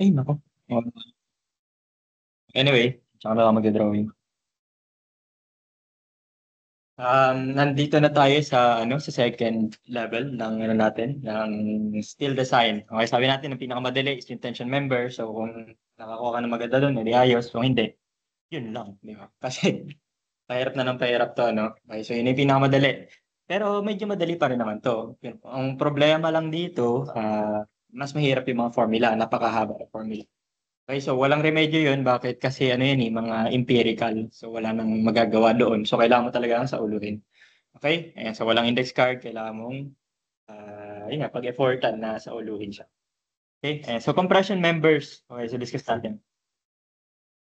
Ay naku. Oh, anyway, tsaka na ako magdodrawing. Nandito na tayo sa ano sa second level ng ano natin, ng steel design. Okay, sabi natin ang pinakamadali is yung tension member. So kung nakakuha ka ng maganda doon, edi ayos. Kung hindi, yun lang, di ba? Kasi pahirap na ng pahirap to, no? Okay, so yun yung pinakamadali. Pero medyo madali pa rin naman to. Ang problema lang dito, mas mahirap yung mga formula, napakahaba ng formula. Okay, so walang remedyo yun. Bakit? Kasi ano yun mga empirical. So wala nang magagawa doon. So kailangan mo talaga sa uluhin. Okay? Ayan, so walang index card. Kailangan mong, yun nga, pag-effortan na sa uluhin siya. Okay? Ayan, so compression members. Okay, so discuss natin.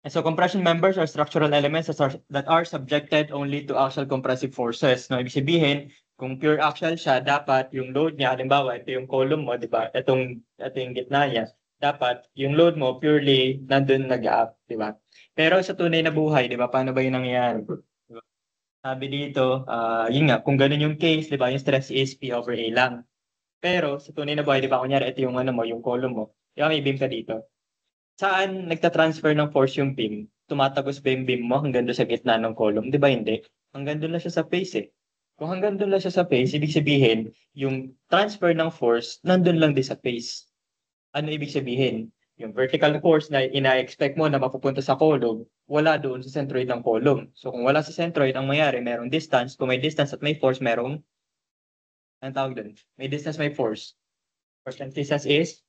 And so compression members are structural elements that are subjected only to axial compressive forces. No, ibig sabihin, kung pure axial siya, dapat yung load niya, halimbawa, ito yung column mo, di ba? Ito yung gitna niya. Dapat yung load mo purely nandun nag-up, di ba? Pero sa tunay na buhay, di ba? Paano ba yung nangyayari? Diba? Sabi dito, yun nga, kung ganun yung case, di ba? Yung stress is P over A lang. Pero sa tunay na buhay, di ba? Kunyari, ito yung ano mo, yung column mo. Di ba may beam ka dito? Saan nagta-transfer ng force yung beam? Tumatagos ba yung beam mo hanggang doon sa gitna ng column? Di ba hindi? Hanggang doon lang siya sa face eh. Kung hanggang doon lang siya sa face, ibig sabihin, yung transfer ng force, nandun lang din sa face. Ano ibig sabihin? Yung vertical force na ina-expect mo na mapupunta sa column, wala doon sa centroid ng column. So kung wala sa centroid, ang mayari, merong distance. Kung may distance at may force, merong, anong tawag doon? May distance, may force. Force and distance is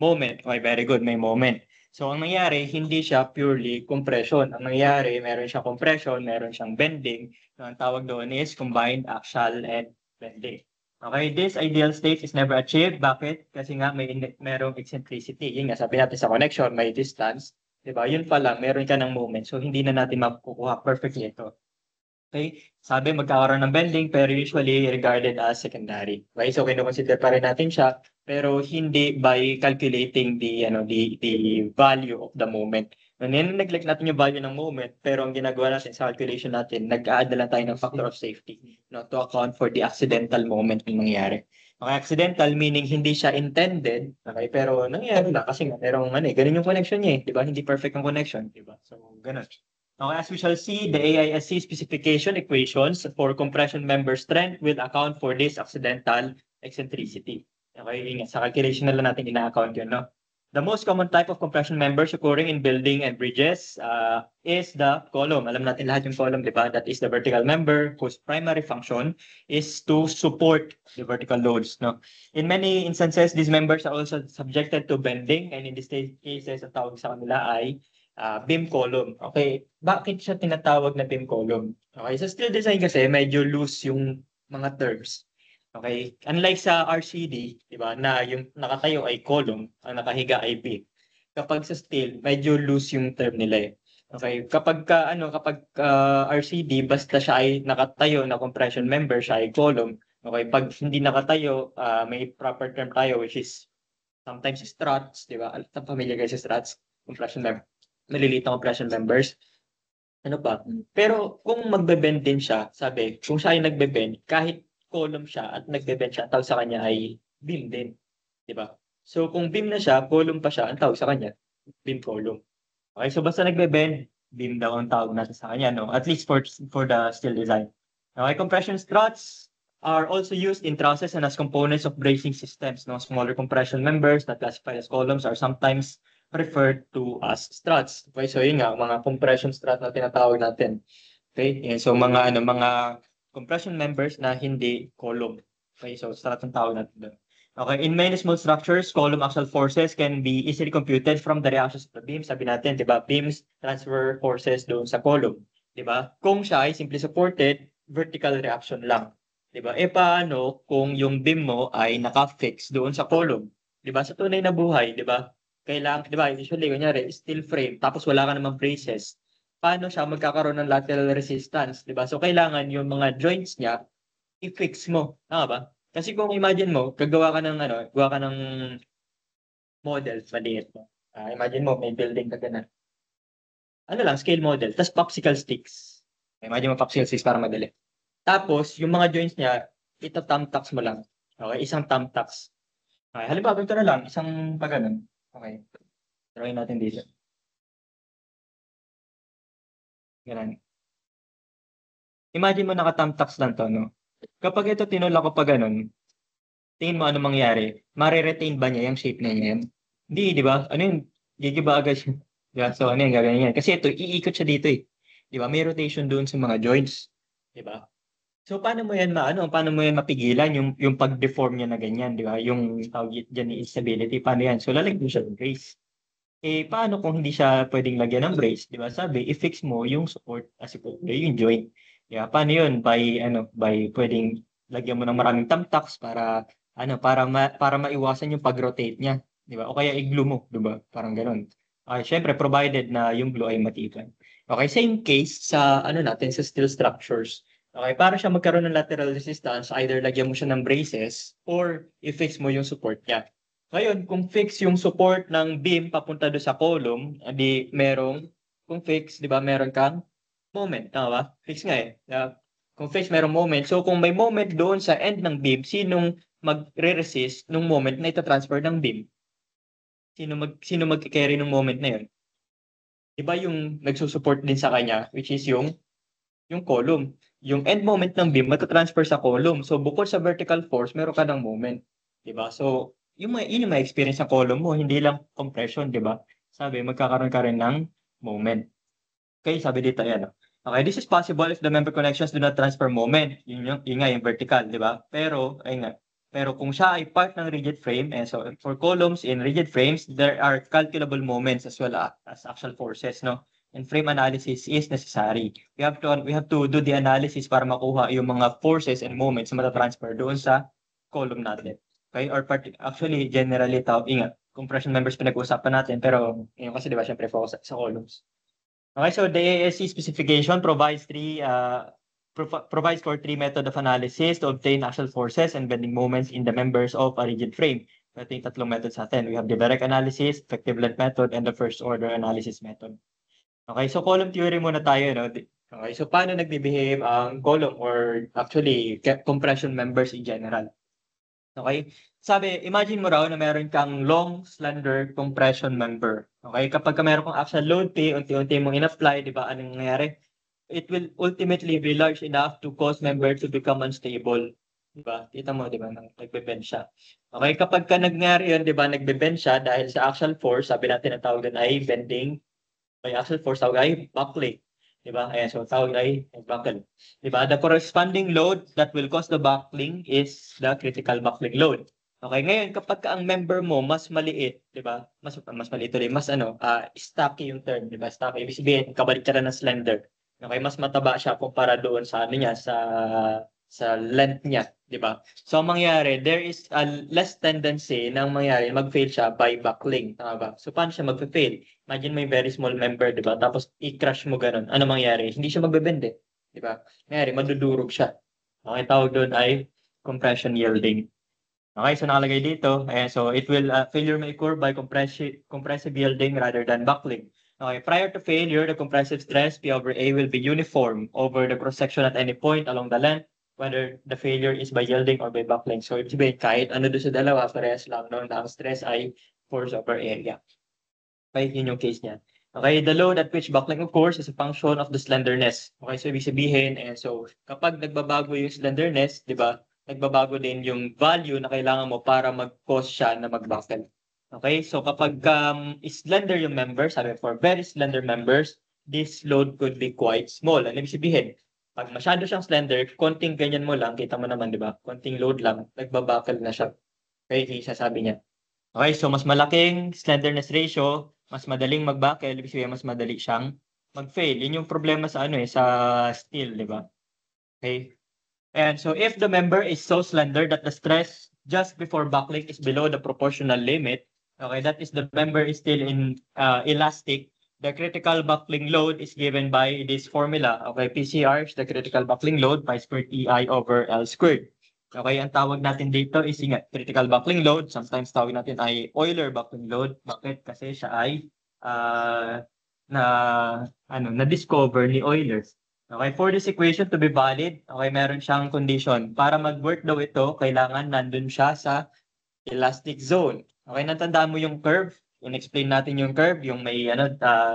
moment. Okay, very good. May moment. So, ang nangyari, hindi siya purely compression. Ang nangyari, meron siyang compression, meron siyang bending. So, ang tawag doon is combined axial and bending. Okay, this ideal state is never achieved. Bakit? Kasi nga merong eccentricity. Yun nga, sabi natin sa connection, may distance. Diba? Yun pa lang, meron ka ng moment. So, hindi na natin makukuha perfectly ito. Okay? Sabi magkakaroon ng bending pero usually regarded as secondary. Okay? So kino-consider pa rin natin siya pero hindi by calculating the value of the moment. Nine-neglect natin yung value ng moment pero ang ginagawa natin sa calculation natin, nag-a-add na lang tayo ng factor of safety, no, to account for the accidental moment na nangyari. Okay, accidental meaning hindi siya intended, okay, pero nangyari lang kasi nga merong ganun yung connection niya eh, di ba? Hindi perfect ang connection, di ba? So, ganun. Now, as we shall see, the AISC specification equations for compression member strength will account for this accidental eccentricity. Okay, ingat. Sa calculation na lang natin ina-account yun, no? The most common type of compression members occurring in building and bridges is the column. Alam natin lahat yung column, di ba? That is the vertical member whose primary function is to support the vertical loads, no? In many instances, these members are also subjected to bending and in these cases, ang tawag sa kanila ay beam column. Okay, bakit siya tinatawag na beam column? Okay, sa steel design kasi medyo loose yung mga terms. Okay, unlike sa RCD, di ba, na yung nakatayo ay column, ang nakahiga ay beam. Kapag sa steel, medyo loose yung term nila eh. Okay, kapag RCD, basta siya ay nakatayo na compression member, siya ay column. Okay, pag hindi nakatayo, may proper term tayo which is sometimes struts, di ba? Familiar guys sa struts, compression member, maliliit na compression members. Ano pa? Pero kung magbe-bend din siya, sabi, kung siya ay nagbe-bend, kahit column siya at nagbe-bend siya, ang tawag sa kanya ay beam din. Di ba? So kung beam na siya, column pa siya, ang tawag sa kanya, beam column. Okay, so basta nagbe-bend, beam daw ang tawag natin sa kanya, no? At least for the steel design. Okay, compression struts are also used in trusses and as components of bracing systems, no? Smaller compression members that classified as columns are sometimes referred to as struts. Okay, so yun nga, mga compression strut na tinatawag natin. Okay, yan. So mga compression members na hindi column. Okay, so strut ang tawag natin doon. Okay, in many small structures, column axial forces can be easily computed from the reactions of the beam. Sabi natin, di ba, beams transfer forces doon sa column. Di ba? Kung siya ay simply supported, vertical reaction lang. Di ba? E paano kung yung beam mo ay naka-fix doon sa column? Di ba? Sa tunay na buhay, di ba? Kailangan, di ba, usually, kunyari, steel frame, tapos wala ka namang braces. Paano siya magkakaroon ng lateral resistance? Di ba? So, kailangan yung mga joints niya, i-fix mo. Tama ba? Kasi kung imagine mo, gagawa ka ng gawa ka ng model, maliit mo. Imagine mo, may building ka ganun. Ano lang, scale model, tapos popsicle sticks. Imagine mo popsicle sticks para madali. Tapos, yung mga joints niya, ito thumbtacks mo lang. Okay, isang thumbtacks. Okay, halimbawa, ito na lang, isang pag ganun. Okay. Try natin dito. Ganun. Imagine mo naka-thumbtacks lang 'to 'no. Kapag ito tinulak ko pa gano'n, tingin mo anong mangyayari? Mare-retain ba niya yung shape na yan? Hindi, 'di ba? Ano yun, gigiba agad siya. 'Di ba? So ano yan, gaganyan yan. Kasi ito, iikot siya dito eh. 'Di ba? May rotation doon sa mga joints. 'Di ba? So paano mo yan mapigilan yung pag-deform niya na ganyan, 'di ba? Yung tawag diyan ni instability, paano yan? So lalagyan mo siya ng brace. Eh, paano kung hindi siya puwedeng lagyan ng brace, 'di ba? Sabi i-fix mo yung support, support yung joint. 'Di ba? Paano yun? By puwedeng lagyan mo ng maraming thumbtacks para para maiwasan yung pag-rotate niya, 'di ba? O kaya i-glue mo, 'di ba? Parang gano'n. Siyempre provided na yung glue ay matibay. Okay, same case sa natin, sa steel structures. Okay, para siya magkaroon ng lateral resistance, either lagyan mo siya ng braces or i-fix mo yung support niya. Ngayon, kung fix yung support ng beam papunta do'n sa column, di merong kung fix, 'di ba, meron kang moment, tama ba? Fix nga, eh, kung fix merong moment. So, kung may moment doon sa end ng beam, sinong magre-resist nung moment na ita-transfer ng beam? Sino magke-carry nung moment na yun? 'Di ba yung nagsu-support din sa kanya, which is yung column. Yung end moment ng beam mata-transfer sa column. So, bukod sa vertical force, meron ka ng moment, 'di ba? So, yun yung ma-experience ng column mo, hindi lang compression, 'di ba? Sabi magkakaroon ka rin ng moment. Okay, sabi dito ayan, oh. Okay, this is possible if the member connections do not transfer moment. Yun nga yung vertical, 'di ba? Pero ayun nga, pero kung siya ay part ng rigid frame, so for columns in rigid frames, there are calculable moments as well as actual forces, no? And frame analysis is necessary. We have to do the analysis para makuha yung mga forces and moments na mata-transfer doon sa column natin. Okay? Actually, generally ingat, compression members pinag-uusapan natin, pero ngayon kasi 'di ba, syempre focus sa columns. Okay, so the ASC specification provides for three method of analysis to obtain actual forces and bending moments in the members of a rigid frame. Ito yung tatlong methods natin. We have the direct analysis, effective length method, and the first order analysis method. Okay, so column theory muna tayo, no? Okay, so paano nagbe-behave ang column or actually compression members in general? Okay? Sabi, imagine mo raw na meron kang long, slender compression member. Okay? Kapag meron kang axial load P, unti-unti mong in-apply, di ba, anong nangyayari? It will ultimately be large enough to cause member to become unstable. Di ba? Kita mo, di ba, nagbe-bend siya. Okay? Kapag nangyari yun, di ba, nagbe-bend siya dahil sa axial force, sabi natin ang tawag doon ay bending by axial force, tawag ay buckling. 'Di ba? Ayan, so tawag ay buckle. 'Di ba? The corresponding load that will cause the buckling is the critical buckling load. Okay, ngayon kapag ang member mo mas maliit, 'di ba? Mas maliit ulit, mas stocky yung term, 'di ba? Stocky ibig sabihin kabaliktaran ng slender. Okay, mas mataba siya kumpara doon sa niya sa length niya, 'di ba? So ang mangyayari, there is a less tendency ng mangyari mag-fail siya by buckling, tama ba? So paano siya magfe-fail? Imagine mo yung very small member, 'di ba? Tapos i-crush mo gano'n. Ano mangyayari? Hindi siya magbe-bend, eh, 'di ba? Mangyayari madudurog siya. Okay, tawag doon ay compression yielding. Okay, so nakalagay dito, ayan, so it will failure may occur by compressive yielding rather than buckling. Okay, prior to failure, the compressive stress P over A will be uniform over the cross-section at any point along the length, whether the failure is by yielding or by buckling. So, ibig sabihin, kahit ano doon sa dalawa, parehas lang, no, na ang stress ay force over area. Okay, yun yung case niya. Okay, the load at which buckling occurs is a function of the slenderness. Okay, so ibig sabihin, so kapag nagbabago yung slenderness, di ba, nagbabago din yung value na kailangan mo para mag-cause siya na mag-buckle. Okay, so kapag slender yung member, sabi for very slender members, this load could be quite small. Ano ibig sabihin? Pag masyado siyang slender, konting ganyan mo lang, kita mo naman, di ba? Konting load lang, nagbabuckle na siya. Okay, sasabi niya. Okay, so mas malaking slenderness ratio, mas madaling mag-buckle, ibig sabihin mas madali siyang mag-fail. Yun yung problema sa sa steel, di ba? Okay. And so if the member is so slender that the stress just before buckling is below the proportional limit, okay, that is the member is still in elastic, the critical buckling load is given by this formula. Okay, PCR is the critical buckling load, pi squared EI over L squared. Okay, ang tawag natin dito is critical buckling load. Sometimes tawag natin ay Euler buckling load. Bakit? Kasi siya ay na na-discover ni Euler. Okay, for this equation to be valid, okay, meron siyang condition. Para mag-work daw ito, kailangan nandun siya sa elastic zone. Okay, natandaan mo yung curve? in-explain natin yung curve, yung may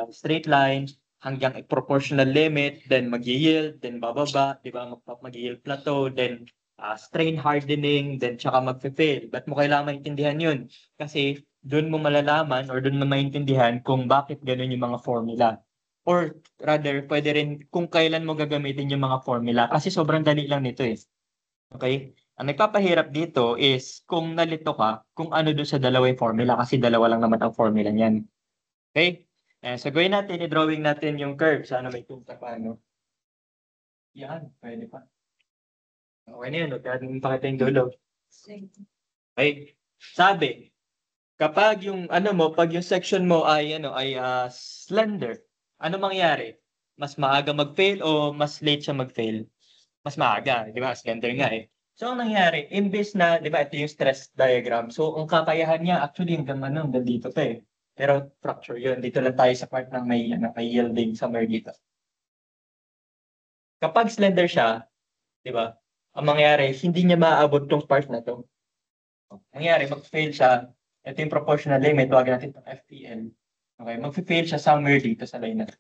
straight line, hanggang proportional limit, then mag-yield, then bababa, di ba? Mag-yield plateau, then strain hardening, then tsaka mag-fail. Ba't mo kailangan maintindihan yun? Kasi doon mo malalaman or doon mo maintindihan kung bakit ganun yung mga formula. Or rather, pwede rin kung kailan mo gagamitin yung mga formula. Kasi sobrang dali lang nito eh. Okay? Ang nagpapahirap dito is kung nalito ka, kung ano doon sa dalawang formula kasi dalawa lang naman ang formula niyan. Okay? So gawin natin, i-drawing natin yung curve. Sana may punta pa, ano? Yan, pwede pa. Okay na yun, huwag natin pakita yung dulo. Okay? Sabi, kapag yung pag yung section mo ay slender, ano mangyari? Mas maaga mag-fail o mas late siya mag-fail? Mas maaga, di ba? Slender nga eh. So, ang nangyari, imbes na, di ba, ito yung stress diagram. So, ang kakayahan niya, actually, hanggang dito pa eh. Pero fracture yun. Dito lang tayo sa part ng may yielding somewhere dito. Kapag slender siya, di ba, ang mangyari, hindi niya maaabot tong part na to. Ang mangyari, mag-fail siya. Ito yung proportional limit, tawagin natin itong FPL. Okay, mag-fail siya somewhere dito sa line na to.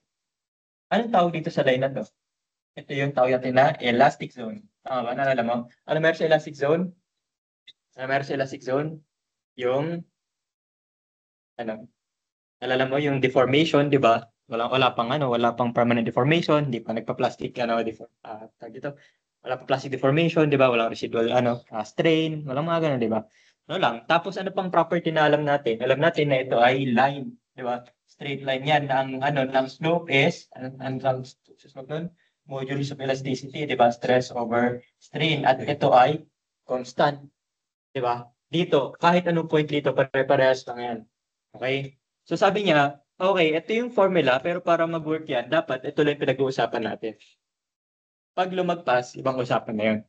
Anong tawag dito sa line na to? Ito yung tawag natin na elastic zone. Tama ba? Naalala mo? Ano meron sa elastic zone? Ano meron sa elastic zone? Yung, naalala mo yung deformation, di ba? Wala pang permanent deformation, di pa nagpa-plastic, tawag dito. Wala pa plastic deformation, di ba? Walang residual, strain, walang mga ganun, di ba? Ano lang. Tapos ano pang property na alam natin? Alam natin na ito ay line, di ba? Straight line yan. Ang slope is, ang slope nun? Modulus of elasticity, di ba? Stress over strain. At ito ay constant. Di ba? Dito, kahit anong point dito, pare-parehas lang yan. Okay? So sabi niya, okay, ito yung formula, pero para mag-work yan, dapat ito lang pinag-uusapan natin. Pag lumagpas, ibang usapan na yun.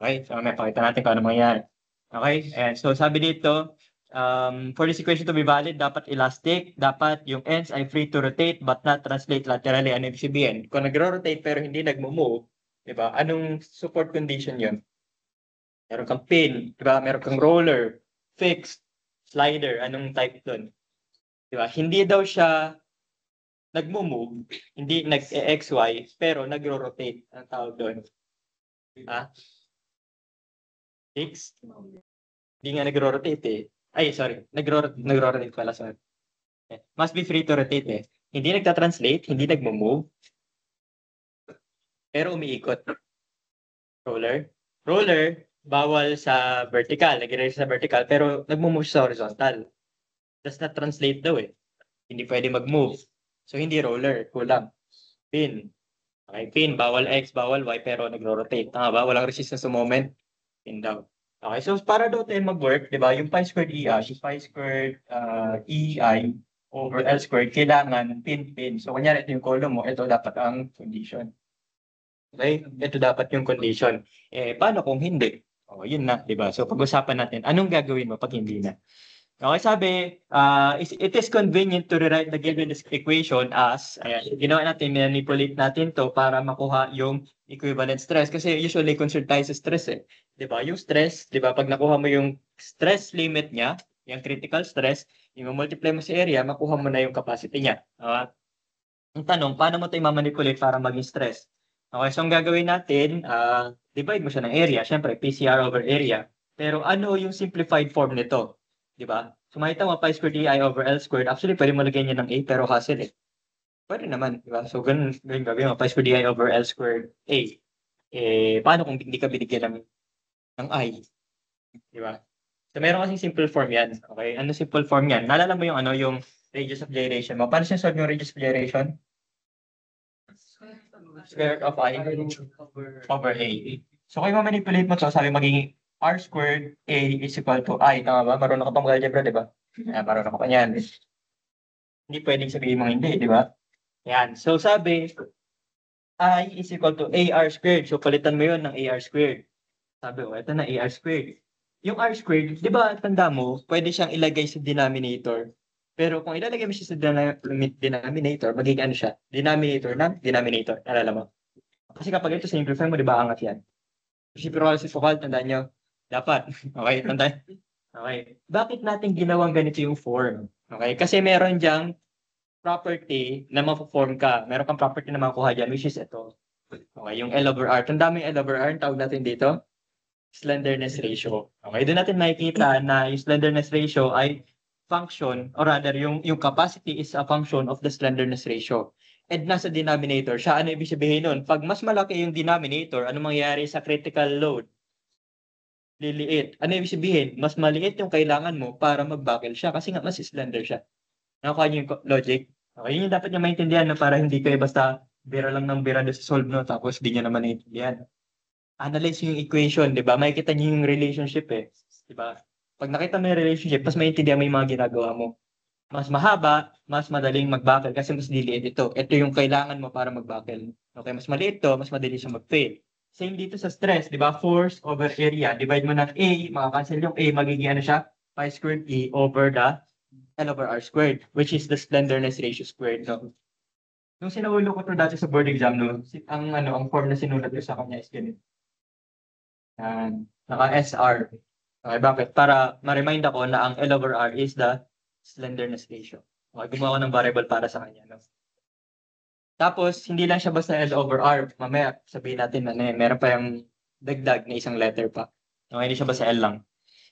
Okay? So may pakita natin kung ano mangyayari. Okay? And so sabi dito, for this equation to be valid, dapat elastic, dapat yung ends ay free to rotate but not translate laterally. Ano ibig sabihin? Kung nagro-rotate pero hindi nagmo-move, di ba? Anong support condition yun? Meron kang pin, di ba? Meron kang roller, fixed, slider, anong type doon? Di ba? Hindi daw siya nagmo-move, hindi nag-XY, pero nagro-rotate. Ang tawag doon? Fixed? Hindi nga nagro-rotate eh. Ay, sorry. Nagro-rotate pala, sorry. Must be free to rotate eh. Hindi nagta-translate, hindi nagmo-move, pero umiikot. Roller. Roller, bawal sa vertical. Nag-erase sa vertical, pero nagmo-move sa horizontal. Does not translate daw eh. Hindi pwede mag-move. So, hindi roller. Kulang. Pin. Okay, pin. Bawal X, bawal Y, pero nagro-rotate. Tama ba? Walang resistance to moment. Pin daw. Okay, so para daw tayo mag-work, di ba, yung pi squared EI, yung pi squared EI over L squared, kailangan pin-pin. So, kunyari, ito yung column mo, ito dapat ang condition. Okay, ito dapat yung condition. Paano kung hindi? O, yun na, di ba? So, pag-usapan natin, anong gagawin mo pag hindi na? Okay, sabi, it is convenient to rewrite the given equation as, ginawa natin, manipulate natin to para makuha yung equivalent stress. Kasi usually concerned tayo sa stress eh. Di ba? Yung stress, di ba? Pag nakuha mo yung stress limit niya, yung critical stress, yung multiply mo sa area, makuha mo na yung capacity niya. Ang tanong, paano mo ito i-manipulate para maging stress? Okay, so ang gagawin natin, divide mo siya ng area. Siyempre, PCR over area. Pero ano yung simplified form nito? Di ba? So makita mo, pi squared EI over L squared. Actually, pwede mo lagyan niya ng A, pero hassle eh. Pwede naman, di ba? So ganun gagawin mo, pi squared EI over L squared A. Paano kung hindi ka binigyan ng I? Di ba? So meron kasing simple form yan. Okay? Ano simple form yan? Naalala mo yung radius of gyration mo. Paano siya solve yung radius of gyration? Square root of I over A. So kung ma-manipulate mo to, sabi magiging R squared A is equal to I. Tama ba? Marunong ka pang mag-algebra, di ba? Marunong ka pa yan. Hindi pwedeng sabihin mo hindi, di ba? Yan. So sabi, I is equal to AR squared. So palitan mo yun ng AR squared. Sabi, ito na AR squared. Yung R squared, di ba, tanda mo, pwede siyang ilagay sa denominator. Pero kung ilalagay mo siya sa denominator, magiging ano siya? Denominator ng denominator. Alala mo? Kasi kapag ito simplify mo, di ba, angat yan? Reciprocal, tandaan nyo. Dapat. Okay, tandaan. Okay. Bakit natin ginawang ganito yung form? Okay? Kasi meron diyang property na ma-form ka. Meron kang property na makuha dyan, which is ito. Okay, yung L over R. Tandaan mo yung L over R, ang tawag natin dito, slenderness ratio. Okay, doon natin makikita na yung slenderness ratio ay function, or rather, yung capacity is a function of the slenderness ratio. And nasa denominator siya. Ano ibig sabihin nun? Pag mas malaki yung denominator, ano mangyayari sa critical load? Liliit. Ano ibig sabihin? Mas maliit yung kailangan mo para mag-buckle siya kasi nga mas slender siya. Nakuha niyo yung logic? Okay, yun yung dapat niya maintindihan na para hindi kayo basta bira lang ng bira doon sa solve no, tapos di niya naman naiintindihan. Analyze yung equation, di ba? Makikita niyo yung relationship eh. Di ba? Pag nakita mo yung relationship, mas maintindihan mo yung mga ginagawa mo. Mas mahaba, mas madaling mag-buckle kasi mas liliit ito. Ito yung kailangan mo para mag-buckle. Okay, mas maliit to, mas madali siya mag-fail. Same dito sa stress, di ba? Force over area. Divide mo ng A, makakancel yung A, magiging ano siya? Pi squared E over the L over R squared, which is the slenderness ratio squared. No? Nung sinaulo ko to dati sa board exam, no, ang form na sinulat ko sa kanya is ganito. Naka-SR. Okay, bakit? Para ma-remind ako na ang L over R is the slenderness ratio. Okay, gumawa ko ng variable para sa kanya. No? Tapos, hindi lang siya basta L over R. Mamaya, sabihin natin na meron pa yung dagdag na isang letter pa. Okay, hindi siya basta L lang.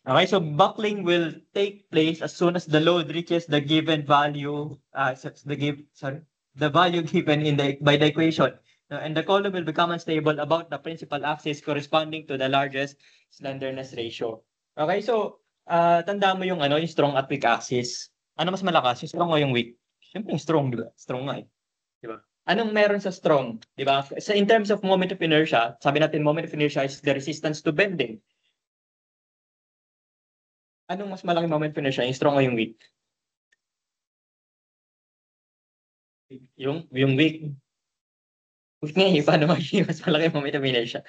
Okay, so buckling will take place as soon as the load reaches the given value, the value given by the equation. And the column will become unstable about the principal axis corresponding to the largest slenderness ratio. Okay, so tandaan mo yung strong at weak axis. Ano mas malakas, yung strong o yung weak? Siyempre yung strong, di ba? Strong nga eh. Di ba? Anong meron sa strong? Di ba? So in terms of moment of inertia, sabi natin moment of inertia is the resistance to bending. Anong mas malaking moment of inertia? Yung strong o yung weak? Yung weak. Weak nga eh. Paano magiging mas malaki moment of inertia?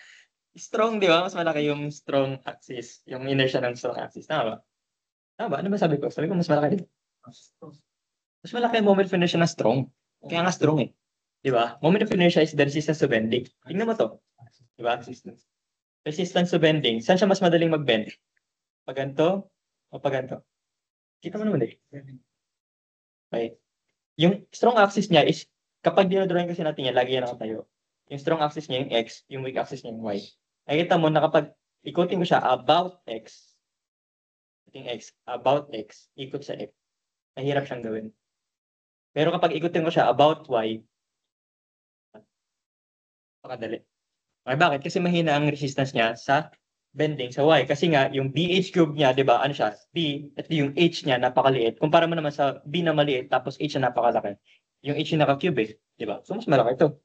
Strong, di ba? Mas malaki yung strong axis. Yung inertia ng strong axis. Tama ba? Tama ba? Ano ba sabi ko? Sabi ko mas malaki. Mas malaki yung moment of inertia ng strong. Kaya nga strong eh. Di ba? Moment of inertia is the resistance to bending. Tingnan mo to. Di ba? Resistance to bending. Saan siya mas madaling mag-bend? Pag ganito o pag ganito? Kita mo naman eh. Okay. Yung strong axis niya is, kapag dinodrawing kasi natin yan, lagi yan nakatayo. Yung strong axis niya yung X, yung weak axis niya yung Y. Nakikita mo na kapag ikutin ko siya about X, yung X, about X, ikot sa X, mahirap siyang gawin. Pero kapag ikutin ko siya about Y, pakadali. Okay, bakit? Kasi mahina ang resistance niya sa bending sa Y. Kasi nga, yung BH cube niya, di ba, ano siya? B, at yung H niya, napakaliit. Kumpara mo naman sa B na maliit, tapos H na napakalaki. Yung H yung naka-cube eh. Di ba? So, mas malaki ito.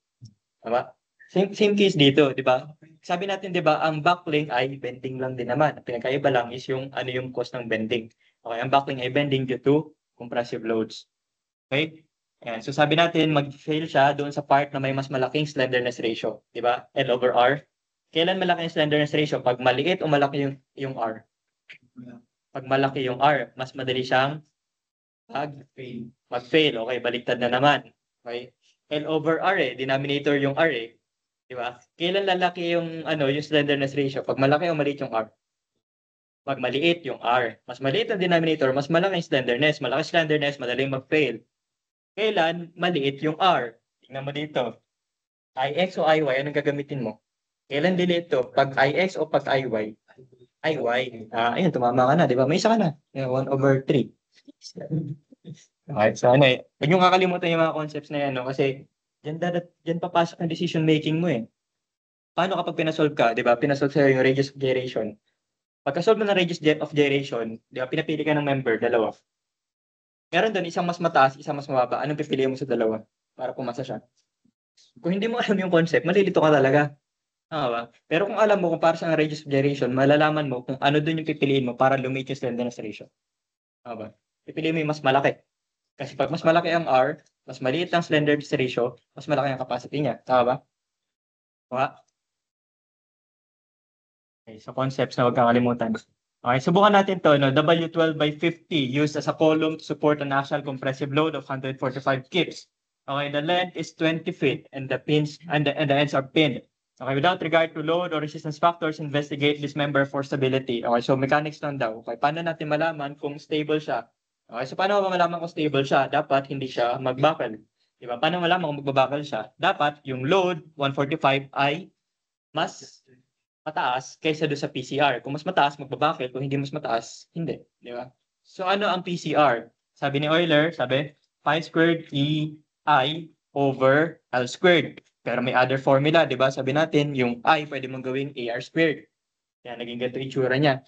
Tama? Same case dito, di ba? Sabi natin, di ba, ang buckling ay bending lang din naman. Ang pinakaiba lang is yung ano yung cause ng bending. Okay, ang buckling ay bending due to compressive loads. Okay? Ayan. So, sabi natin, mag-fail siya doon sa part na may mas malaking slenderness ratio. Di ba? L over R. Kailan malaki yung slenderness ratio? Pag maliit o malaki yung R? Pag malaki yung R, mas madali siyang mag-fail. Okay, baliktad na naman. Okay? L over R eh, denominator yung R eh. Di ba? Kailan lalaki yung slenderness ratio? Pag malaki o maliit yung R? Pag maliit yung R. Mas maliit ang denominator, mas malaki yung slenderness. Malaki slenderness, madaling mag-fail. Kailan maliit yung R? Tingnan mo dito. IX o IY, anong gagamitin mo? Kailan delete to? Pag IX o pag IY? IY. Ayun, tumama ka na, di ba? May isa ka na. 1 over 3. Okay, so huwag niyong kakalimutan yung mga concepts na yan, no? Kasi dyan papasok ang decision making mo eh. Paano kapag pinasolve ka, di ba? Pinasolve sa'yo yung radius of gyration. Pagka-solve mo ng radius of gyration, di ba? Pinapili ka ng member, dalawa. Meron doon isang mas mataas, isang mas mababa. Anong pipiliin mo sa dalawa para pumasa siya? Kung hindi mo alam yung concept, malilito ka talaga. Tama ba? Pero kung alam mo kung para sa radius of gyration, malalaman mo kung ano doon yung pipiliin mo para lumit yung slenderness ratio. Tama ba? Pipiliin mo yung mas malaki. Kasi pag mas malaki ang R, mas maliit ang slenderness ratio, mas malaki ang capacity niya. Tama ba? Tama? Okay, so concepts na huwag kakalimutan. Okay, subukan natin to, no? W12 by 50 used as a column to support an axial compressive load of 145 kips. Okay, the length is 20 feet and the ends are pinned. Okay, without regard to load or resistance factors, investigate this member for stability. Okay, so mechanics lang daw. Okay, paano natin malaman kung stable siya? Okay, so paano mo malaman kung stable siya? Dapat hindi siya mag-buckle. Di ba? Paano malaman kung magbabuckle siya? Dapat yung load 145 ay mas mataas kaysa doon sa PCR. Kung mas mataas, magbabuckle. Kung hindi mas mataas, hindi. Di ba? So ano ang PCR? Sabi ni Euler, sabi, pi squared EI over L squared. Pero may other formula, di ba? Sabi natin, yung I pwede mong gawing AR squared. Kaya naging ganito yung itsura niya.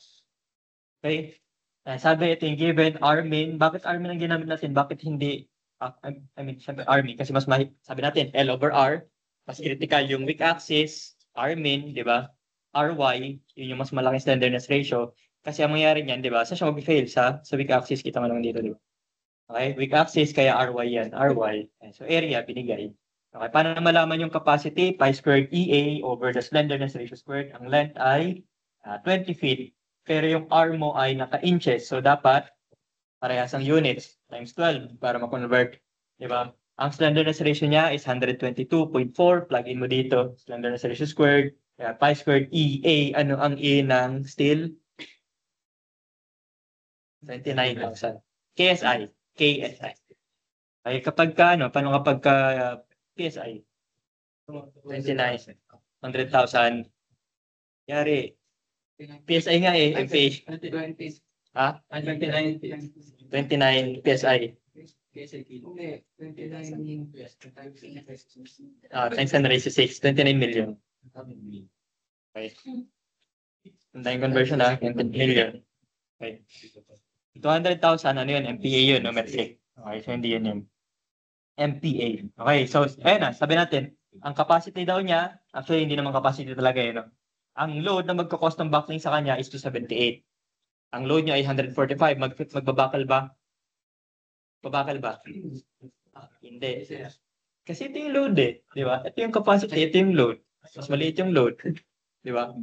Okay? Sabi ito yung given Rmin. Bakit Rmin ang ginamit natin? Bakit hindi, I mean, sabi Rmin kasi sabi natin L over R, mas critical yung weak axis, Rmin, di ba? Ry, yun yung mas malaking slenderness ratio. Kasi ang mangyayari niyan, di ba? Saan siya mag-fail? Sa weak axis, kita mo naman dito, di ba? Okay, weak axis, kaya Ry yan, Ry. So area, binigay. Okay, paano malaman yung capacity? Pi squared EA over the slenderness ratio squared. Ang length ay 20 feet. Pero yung R mo ay naka-inches. So dapat parehas ang units times 12 para ma-convert. Di ba? Ang slenderness ratio niya is 122.4. Plug in mo dito. Slenderness ratio squared. Kaya pi squared EA. Ano ang E ng steel? 29,000. KSI. KSI. Ay kapag ka, ano, paano kapag ka PSI? 29. 100,000. Yari. PSI nga eh, FA. Ha? 29 PSI. Times 10 raised to 6. 29 million. Okay. Ang daming conversion ha. 20 million. Okay. 200,000, ano yun? MPA yun, no? Metric. Okay, so hindi yun yun. MPA. Okay, so, ayun na, sabi natin, ang capacity daw niya, actually hindi naman capacity talaga yun, no? Ang load na magkakos ng buckling sa kanya is 278. Ang load niya ay 145. Magbabakal ba? Babakal ba? Hindi. Kasi ito yung load eh. Di ba? Ito yung capacity, ito yung load. Mas maliit yung load. Di ba?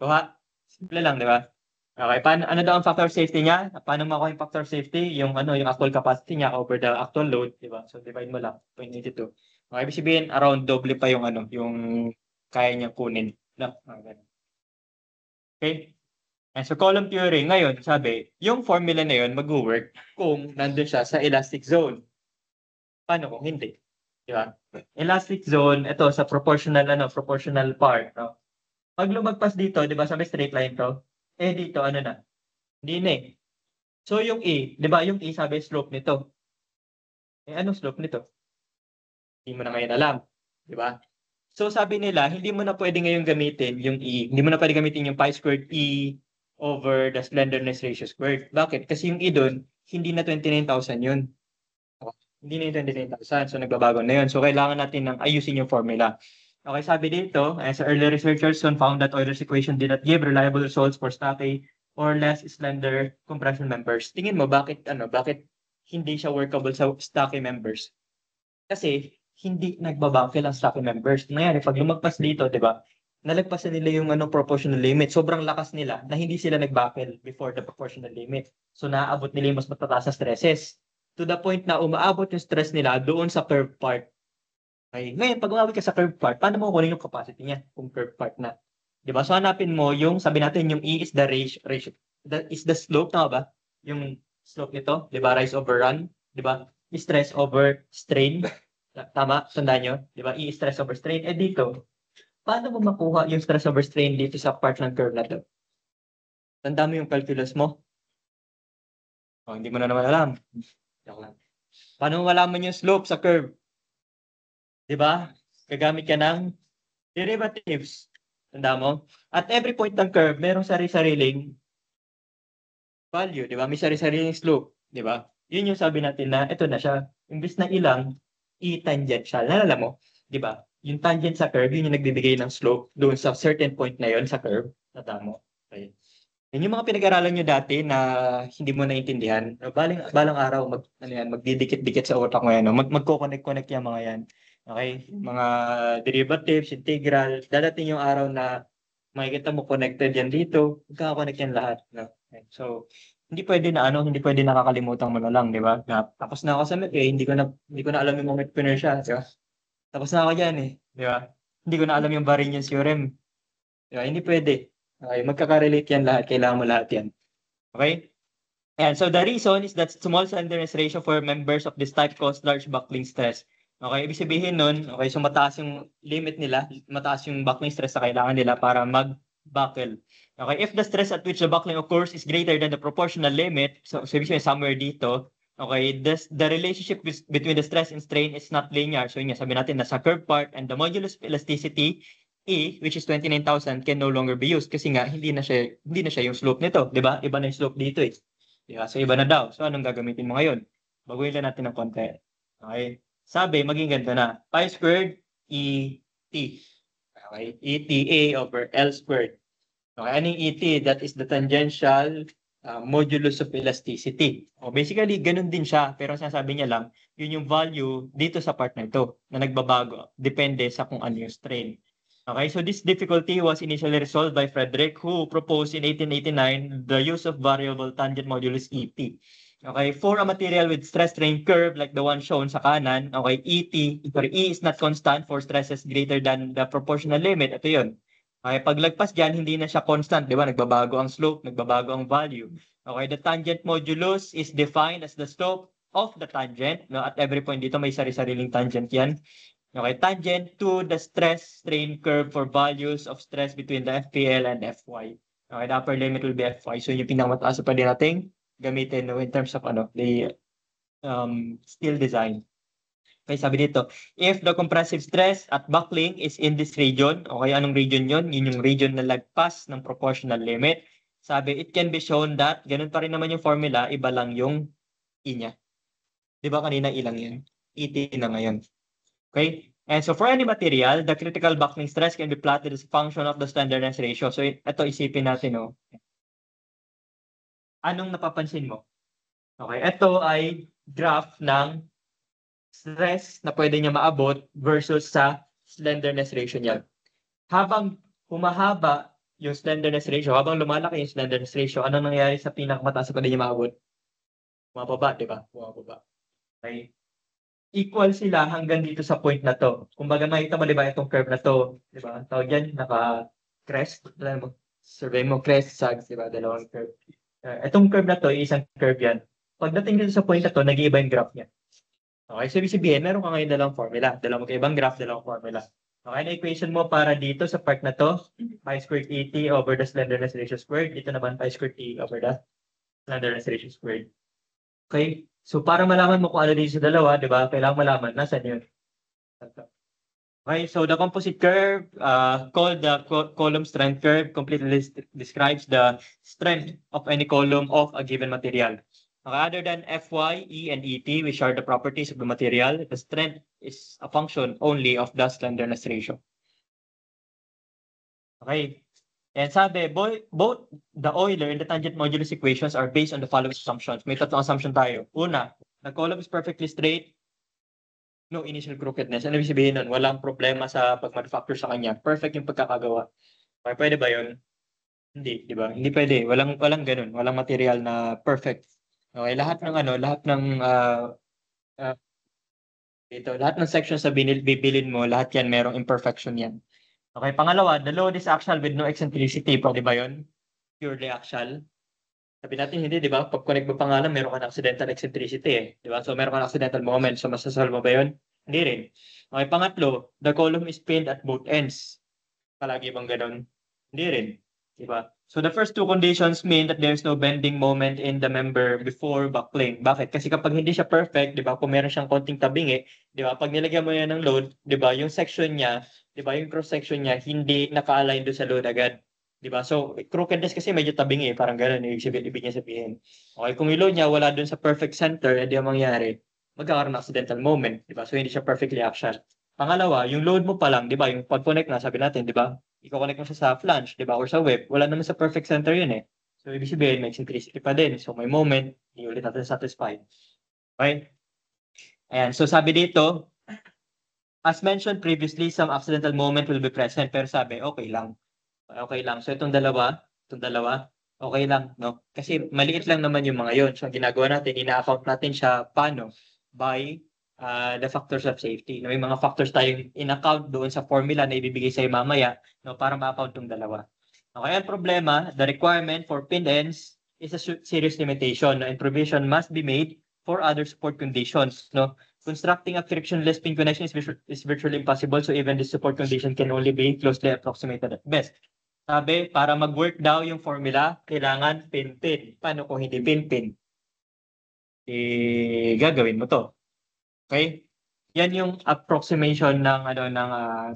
Kuha. Simple lang, di ba? Okay, ano daw ang factor of safety niya? Paano makuha yung factor of safety? Yung yung actual capacity niya over the actual load, di ba? So divide mo lang 0.82. Okay, ibig sabihin around double pa yung yung kaya niya kunin. No, okay. And so column theory ngayon, sabi, yung formula na yun mag-work kung nandun siya sa elastic zone. Paano kung hindi? Di ba? Elastic zone, ito sa proportional part, no? Pag lumagpas dito, di ba, sabi straight line to? Eh dito, ano na? Hindi na eh. So yung A, di ba, yung A sabi slope nito. Eh anong slope nito? Hindi mo na ngayon alam. Di ba? So sabi nila, hindi mo na pwede ngayon gamitin yung E. Hindi mo na pwede gamitin yung pi squared E over the slenderness ratio squared. Bakit? Kasi yung E doon, hindi na 29,000 yun. Hindi na yung 29,000. So nagbabago na yun. So kailangan natin ng ayusin yung formula. Okay, sabi dito, as early researchers soon found that Euler's equation did not give reliable results for stocky or less slender compression members. Tingin mo, bakit hindi siya workable sa stocky members? Kasi hindi nagbabakil ang stocky members. Nangyari, pag lumagpas dito, di ba? Nalagpasan nila yung proportional limit. Sobrang lakas nila na hindi sila nagbakil before the proportional limit. So naaabot nila yung mas matataas na stresses. To the point na umaabot yung stress nila doon sa curve part. Okay. Ngayon, pag umabot ka sa curve part, paano mo kunin yung capacity niya kung curve part na? Di ba? So hanapin mo yung, sabi natin, yung E is the ratio. Is the slope, tama ba? Yung slope nito, di ba? Rise over run, di ba? Stress over strain. Tama? Tandaan nyo? Di ba? E is stress over strain. Eh dito, paano mo makuha yung stress over strain dito sa part ng curve na to? Tanda mo yung calculus mo? O, hindi mo na naman alam. Paano mo malaman yung slope sa curve? Di ba? Gagamit ka ng derivatives. Tanda mo? At every point ng curve, merong sari-sariling value, di ba? May sari-sariling slope, di ba? Yun yung sabi natin na ito na siya. Imbis na ilang, i-tangential. Nalala mo? Di ba? Yung tangent sa curve, yun yung nagbibigay ng slope doon sa certain point na yon sa curve. Tanda mo? Okay. Yan yung mga pinag-aralan nyo dati na hindi mo naintindihan. Balang araw, magdidikit-dikit sa utak mo yan. No? Magko-connect-connect yung mga yan. Okay? Mga derivatives, integral. Dadating yung araw na makikita mo connected yan dito. Magkaka-connect yan lahat. No? Okay. So, hindi pwede nakakalimutan mo na lang, di ba? Tapos na ako sa MEP eh, hindi ko na alam yung moment inertia, di ba? Tapos na ako diyan eh, di ba? Hindi ko na alam yung Varinius theorem. Di ba? Hindi pwede. Okay, magkaka-relate yan lahat. Kailangan mo lahat yan. Okay? And so the reason is that small slenderness ratio for members of this type cause large buckling stress. Okay, ibig sabihin nun, okay, so mataas yung limit nila, mataas yung buckling stress na kailangan nila para mag-buckle. Okay, if the stress at which the buckling occurs is greater than the proportional limit, so ibig sabihin somewhere dito, okay, the relationship between the stress and strain is not linear. So yun nga, sabi natin, nasa curve part and the modulus of elasticity, E, which is 29,000, can no longer be used kasi nga hindi na siya yung slope nito, di ba? Iba na yung slope dito eh. Di ba? So iba na daw. So anong gagamitin mo ngayon? Baguhin lang natin ng konti. Okay? Sabi, maging ganito na. Pi squared ET. Okay? ETA over L squared. Okay, anong ET? That is the tangential modulus of elasticity. O basically, ganun din siya. Pero sinasabi niya lang, yun yung value dito sa part na ito na nagbabago. Depende sa kung ano yung strain. Okay, so this difficulty was initially resolved by Frederick, who proposed in 1889 the use of variable tangent modulus ET. Okay, for a material with stress strain curve like the one shown sa kanan, okay, E is not constant for stresses greater than the proportional limit. Ito yun. Okay, paglagpas dyan, hindi na siya constant, di ba? Nagbabago ang slope, nagbabago ang value. Okay, the tangent modulus is defined as the slope of the tangent. No? At every point dito, may sari-sariling tangent yan. Okay, tangent to the stress strain curve for values of stress between the FPL and FY. Okay, the upper limit will be FY. So yung pinakamataas pa din nating gamitin no, in terms of the steel design. Okay, sabi dito, if the compressive stress at buckling is in this region, okay, anong region yon? Yun yung region na lagpas ng proportional limit. Sabi, it can be shown that, ganun pa rin naman yung formula, iba lang yung E niya. Di ba kanina ilang yun? ET na ngayon. Okay? And so for any material, the critical buckling stress can be plotted as a function of the slenderness ratio. So ito isipin natin, no? Anong napapansin mo? Okay, ito ay graph ng stress na pwede niya maabot versus sa slenderness ratio niya. Habang humahaba yung slenderness ratio, habang lumalaki yung slenderness ratio, ano nangyayari sa pinakamataas na pwede niya maabot? Bumababa, di ba? Bumababa. Okay? Equal sila hanggang dito sa point na to. Kumbaga makita mo, di ba, itong curve na to, di ba? Tawag yan, naka-crest. Survey mo, crest, sags, di ba? Dalawang curve. Itong curve na to, isang curve yan. Pagdating dito sa point na to, nag-iiba yung graph niya. Okay, so ibig sabihin, meron ka ngayon dalawang formula. Dalawang magkaibang graph, dalawang formula. Okay, na equation mo para dito sa part na to, pi squared ET over the slenderness ratio squared. Dito naman, pi squared T over the slenderness ratio squared. Okay? So, para malaman mo kung ano dito sa dalawa, di ba? Kailangan malaman, nasan yun? Okay, so the composite curve, called the column strength curve, completely describes the strength of any column of a given material. Okay, other than Fy, E, and Et, which are the properties of the material, the strength is a function only of the slenderness ratio. Okay, and sabi, both the Euler and the tangent modulus equations are based on the following assumptions. May tatlong assumption tayo. Una, the column is perfectly straight, no initial crookedness. Ano ibig sabihin nun? Walang problema sa pag-manufacture sa kanya. Perfect yung pagkakagawa. Okay, pwede ba yun? Hindi, di ba? Hindi pwede. Walang ganun. Walang material na perfect. Okay, lahat ng lahat ng sections sa bibilin mo, lahat yan merong imperfection yan. Okay, pangalawa, the load is axial with no eccentricity. Pwede ba yun? Purely axial. Sabi natin hindi, di ba? Pag connect mo pangalan, meron ka ng accidental eccentricity eh. Di ba? So meron ka ng accidental moment. So masasolve mo ba yun? Hindi rin. Okay, pangatlo, the column is pinned at both ends. Palagi bang ganun? Hindi rin. Di ba? So the first two conditions mean that there's no bending moment in the member before buckling. Bakit? Kasi kapag hindi siya perfect, di ba? Kung meron siyang konting tabingi, di ba? Pag nilagyan mo yan ng load, di ba? Yung section niya, di ba? Yung cross section niya, hindi naka-align doon sa load agad. Di ba? So, crookedness kasi medyo tabingi, parang gano'n, ibig niya sabihin. Okay, kung yung load niya wala doon sa perfect center, edi ang mangyari, magkakaroon ng accidental moment, di ba? So, hindi siya perfectly axial. Pangalawa, yung load mo pa lang, di ba? Yung pag-connect na, sabi natin, di ba? I-connect mo siya sa flange, di ba? Or sa web, wala naman sa perfect center yun eh. So, ibig sabihin, may eccentricity pa din. So, may moment, hindi ulit natin satisfied. Okay? Ayan, so sabi dito, as mentioned previously, some accidental moment will be present, pero sabi, okay lang. Okay lang. So, itong dalawa, okay lang, no? Kasi maliit lang naman yung mga yon. So, ang ginagawa natin, ina-account natin siya, paano? By the factors of safety. No, may mga factors tayong in-account doon sa formula na ibibigay sa'yo mamaya, no, para ma-account yung dalawa. Okay, ang problema, the requirement for pin ends is a serious limitation, no? And provision must be made for other support conditions, no? Constructing a frictionless pin connection is virtually impossible, so even this support condition can only be closely approximated at best. Sabi, para mag-work daw yung formula, kailangan pin-pin. Paano kung hindi pin-pin? Gagawin mo to. Okay? Yan yung approximation ng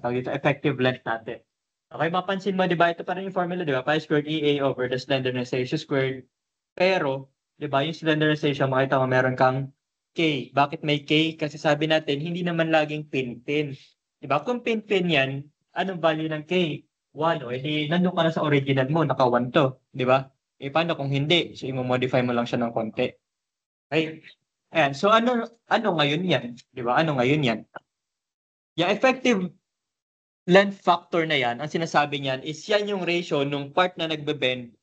tawag dito, effective length natin. Okay, mapansin mo, di ba, ito pa rin yung formula, di ba? Pi squared EA over the slenderness ratio squared. Pero, di ba, yung slenderness ratio, makita mo, meron kang K. Bakit may K? Kasi sabi natin, hindi naman laging pin-pin. Di ba? Kung pin-pin yan, anong value ng K? 1. O, edi, nandun ka na sa original mo, naka 1 to. Di ba? Eh, paano kung hindi? So, i-modify mo lang siya ng konti. Okay? Ayan. So, ano ngayon yan? Di ba? Ano ngayon yan? Yung effective length factor na yan, ang sinasabi niyan is yan yung ratio nung part na nagbe-bend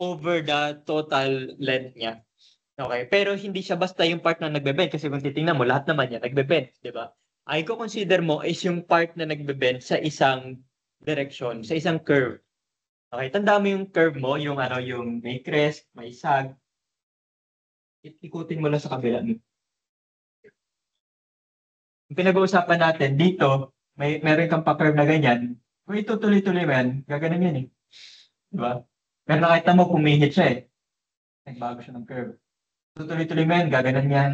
over the total length niya. Okay? Pero hindi siya basta yung part na nagbe-bend kasi kung titingnan mo, lahat naman yan nagbe-bend, di ba? Ay ko consider mo is yung part na nagbe-bend sa isang direction, sa isang curve. Okay? Tanda mo yung curve mo, yung yung may crest, may sag. Ikutin mo lang sa kabila. Yung pinag-uusapan natin dito, meron kang pa-curve na ganyan, kung itutuloy-tuloy mo yan, gaganan yan eh. Diba? Pero nakita mo, pumihit siya eh. Nagbago siya ng curve. Tutuloy-tuloy mo yan, gaganan yan.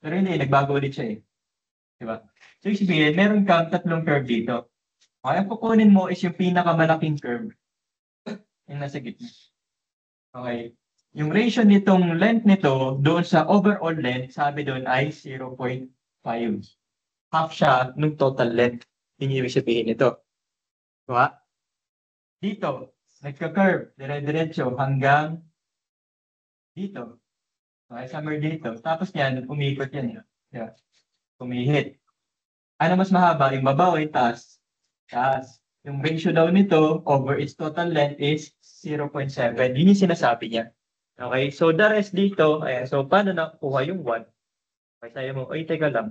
Pero hindi, nagbago ulit siya eh. Diba? So, sabihin, meron kang tatlong curve dito. Okay, ang kukunin mo is yung pinakamalaking curve. Yung nasa gitna. Okay. Yung ratio nitong length nito, doon sa overall length, sabi doon ay 0.5. Half siya ng total length. Yun yung ibig sabihin nito. Diba? Dito, nagka-curve, dire-diretso hanggang dito. Okay, somewhere dito. Tapos yan, umikot yan. Yeah. Umihit. Ano mas mahaba? Yung baba o yung taas? Taas. Yung ratio daw nito over its total length is 0.7. Yun yung sinasabi niya. Okay, so the rest dito, ayan, so paano nakuha yung 1? Okay, sabi mo, ay, teka lang.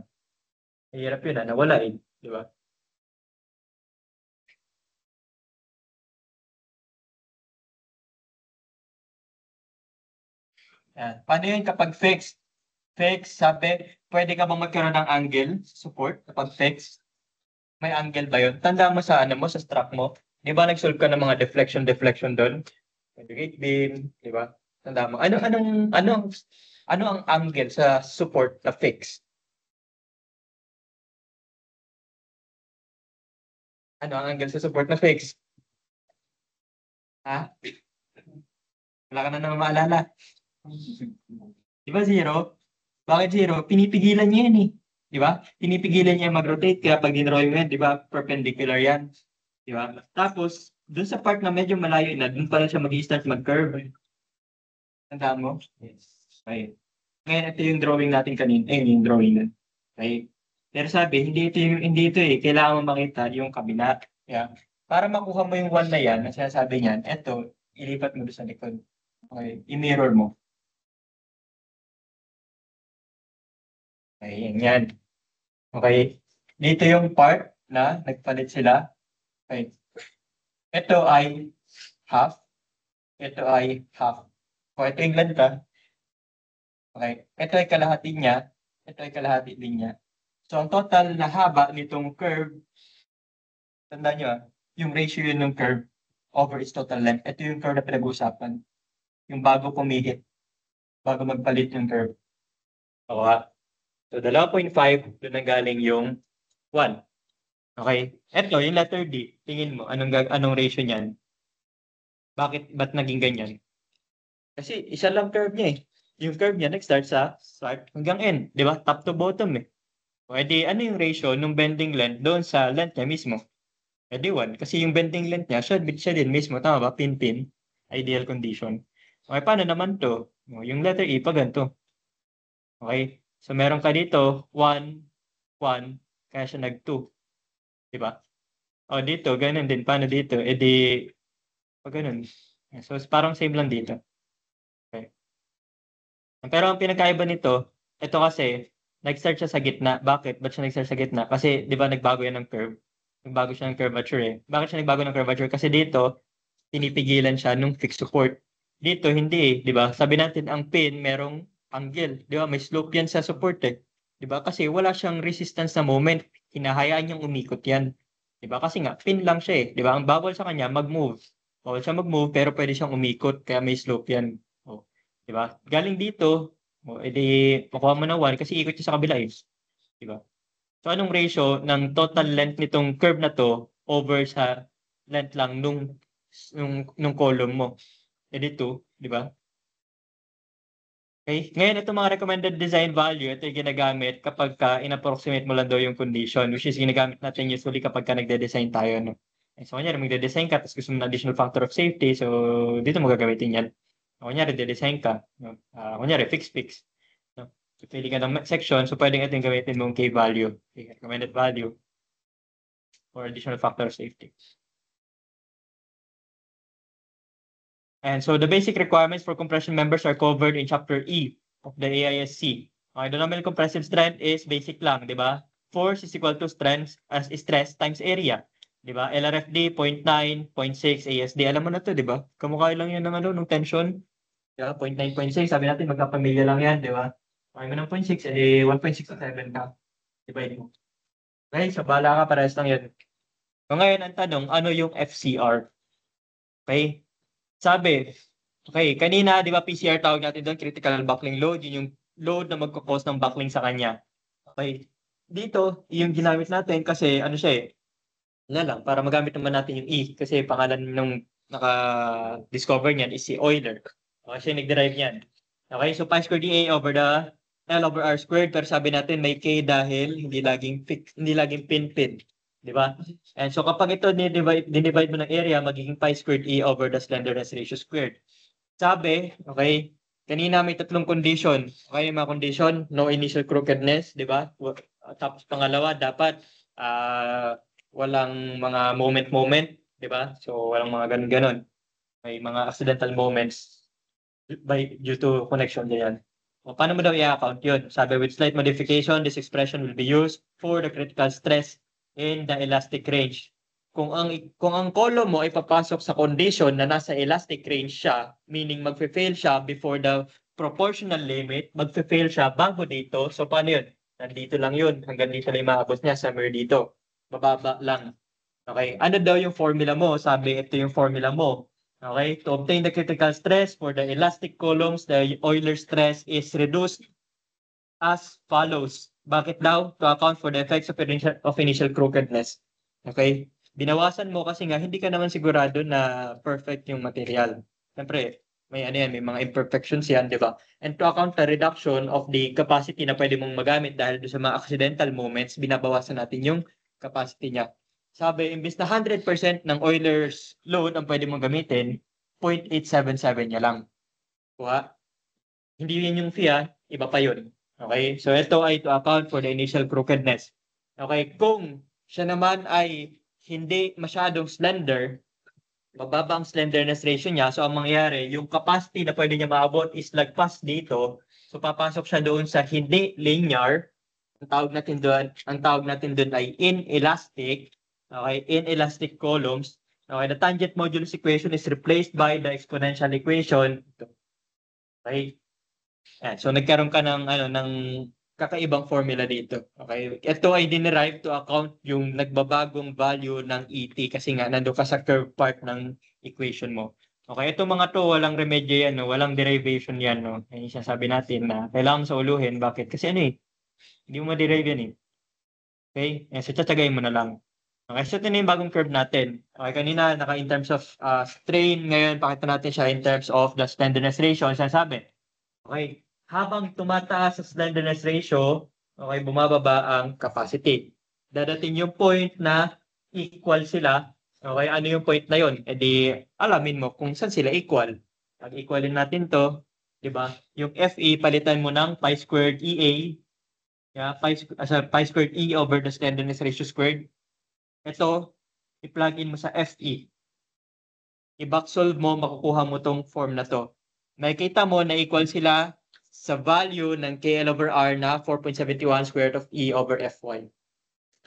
Mahirap yun nawala eh. Di ba? Yan. Paano yun kapag fixed? Fixed, sabi, pwede ka bang magkaroon ng angle support kapag fixed? May angle ba yun? Tanda mo sa sa strap mo. Di ba nag-solve ka ng mga deflection doon? Conjugate beam, di ba? Tanda mo. Ano ang angle sa support na fixed? Ano ang angle sa support na fixed? Ha? Wala ka na naman maalala. Di ba zero? Bakit zero? Pinipigilan niya yan eh. Di ba? Pinipigilan niya mag-rotate kaya pag dinrawing mo yan, di ba? Perpendicular yan. Di ba? Tapos, dun sa part na medyo malayo na, dun pala siya mag-start mag-curve. Tandaan mo? Yes. Okay. Ngayon, ito yung drawing natin kanina. Yung drawing na. Okay? Pero sabi, hindi ito eh. Kailangan mo makita yung kabila. Yeah. Para makuha mo yung 1 na yan, ang sinasabi niyan, ito, ilipat mo doon sa likod. Okay? I-mirror mo. Okay, yan. Okay. Dito yung part na nagpalit sila. Okay. Ito ay half. Ito ay half. O, ito yung length. Okay. Ito ay kalahati niya. Ito ay kalahati din niya. So, ang total na haba nitong curve, tandaan nyo yung ratio yun ng curve over its total length. Ito yung curve na pinag-uusapan. Yung bago pumihit. Bago magpalit yung curve. Okay. So, 2.5, doon ang galing yung 1. Okay? Ito, yung letter D, tingin mo, anong ratio niyan? Ba't naging ganyan? Kasi isa lang curve niya eh. Yung curve niya nag-start sa start hanggang end. Di ba? Top to bottom eh. Pwede, ano yung ratio nung bending length doon sa length niya mismo? Pwede 1. Kasi yung bending length niya, siya din mismo. Tama ba? Pin-pin. Ideal condition. Okay, paano naman to? Yung letter E, pa ganito. Okay? So, meron ka dito, 1, 1, kaya siya nag-2. Diba? O, dito, ganun din. Paano dito? E di, ganun. So, parang same lang dito. Okay. Pero ang pinagkaiba nito, ito kasi, nag-start siya sa gitna. Bakit? Ba't siya nag-start sa gitna? Kasi, di ba, nagbago yan ng curve. Nagbago siya ng curvature eh. Bakit siya nagbago ng curvature? Kasi dito, pinipigilan siya nung fixed support. Dito hindi, 'di ba? Sabi natin ang pin merong angle, 'di ba? May slope yan sa support eh. 'Di ba? Kasi wala siyang resistance na moment. Hinahayaan niyang umikot yan. 'Di ba? Kasi nga pin lang siya eh, 'di ba? Ang bawal sa kanya mag-move. Bawal siya mag-move pero pwede siyang umikot kaya may slope yan. Oh, 'di ba? Galing dito, edi makuha mo na 1 kasi ikot siya sa kabila eh, 'di ba? So anong ratio ng total length nitong curve na to over sa length lang nung column mo? Edi 2, 'di ba? Okay. Ngayon, ito mga recommended design value, ito yung ginagamit kapag in-approximate mo lang daw yung condition, which is ginagamit natin usually kapag nagde-design tayo. No? So, kunyari, magde-design ka, tapos gusto mo ng additional factor of safety, so dito mo gagamitin yan. Kunyari, de-design ka, no? Kunyari, fix. No? So, pili ka ng section, so pwedeng ito yung gamitin mong K-value, okay, recommended value, or additional factor of safety. And so the basic requirements for compression members are covered in Chapter E of the AISC. Okay, the nominal compressive strength is basic lang, di ba? Force is equal to strength as stress times area. Di ba? LRFD 0.9, 0.6, ASD. Alam mo na to, di ba? Kamukha lang yan ng ano, ng tension. Di ba? 0.9, 0.6. Sabi natin, magkapamilya lang yan, di ba? Okay mo ng 0.6, edi 1.67 ka. Divide mo. Okay, so bahala ka, parehas lang yan. So ngayon, ang tanong, ano yung FCR? Okay? Sabi, okay, kanina, di ba PCR tawag natin doon, critical buckling load, yun yung load na magkakos ng buckling sa kanya. Okay, dito, yung ginamit natin kasi ano siya eh, wala lang, para magamit naman natin yung E, kasi pangalan nung naka-discover niyan is si Euler. Okay, siya nag-derive niyan. Okay, so pi squared dA over the L over R squared, pero sabi natin may K dahil hindi laging pin-pin. Di ba? And so kapag ito dinivide mo ng area, magiging pi squared E over the slenderness ratio squared. Sabi, okay, kanina may tatlong condition. Okay, mga condition, no initial crookedness, di ba? Tapos pangalawa, dapat walang mga moment, di ba? So walang mga ganun-ganon. May mga accidental moments due to connection ganyan. O, paano mo daw i-account yun? Sabi, with slight modification, this expression will be used for the critical stress in the elastic range. Kung ang column mo ay papasok sa condition na nasa elastic range siya, meaning magfe-fail siya before the proportional limit, magfe-fail siya bago dito. So paano yun? Nandito lang yun. Hanggang dito lang maabot niya, somewhere dito. Mababa lang. Okay. Ano daw yung formula mo? Sabi, ito yung formula mo. Okay, to obtain the critical stress for the elastic columns, the Euler stress is reduced as follows. Bakit daw? To account for the effects of initial crookedness. Okay? Binawasan mo kasi nga hindi ka naman sigurado na perfect yung material. Siyempre, may ano yan, may mga imperfections yan, di ba? And to account the reduction of the capacity na pwede mong magamit dahil sa mga accidental moments, binabawasan natin yung capacity niya. Sabi, imbis na 100% ng Euler's load ang pwede mong gamitin, 0.877 niya lang. Kuha. Hindi yun yung fee, iba pa yun. Okay? So ito ay to account for the initial crookedness. Okay? Kung siya naman ay hindi masyadong slender, mababa ang slenderness ratio niya, so ang mangyayari, yung capacity na pwede niya maabot is lagpas dito, so papasok siya doon sa hindi linear, ang tawag natin doon ay inelastic. Okay, inelastic columns. Okay, the tangent modulus equation is replaced by the exponential equation. Okay. Yan. So nagkaroon ka ng kakaibang formula dito. Okay? Ito ay dinerive to account yung nagbabagong value ng ET kasi nga nandoon ka sa curve part ng equation mo. Okay, ito mga to walang remedyo yan, no? Walang derivation yan, no? Yan yung sabi natin na kailangan mo sa uluhin. Bakit? Kasi ano eh, hindi mo ma-derive yan eh. Okay? So tsatsagayin mo na lang. Okay, so ito na yung bagong curve natin. Okay, kanina in terms of strain, ngayon pakita natin siya in terms of the slenderness ratio. Ang sabi, okay, habang tumataas sa slenderness ratio, okay, bumababa ang capacity. Dadating yung point na equal sila. Okay, ano yung point na yun? E di, alamin mo kung saan sila equal. Pag-equalin natin to, di ba? Yung FE, palitan mo ng pi squared EA, yeah, pi squared E over the slenderness ratio squared. Ito, i-plug in mo sa FE. I-back solve mo, makukuha mo tong form na to. Makikita mo na equal sila sa value ng KL over R na 4.71 square root of E over Fy.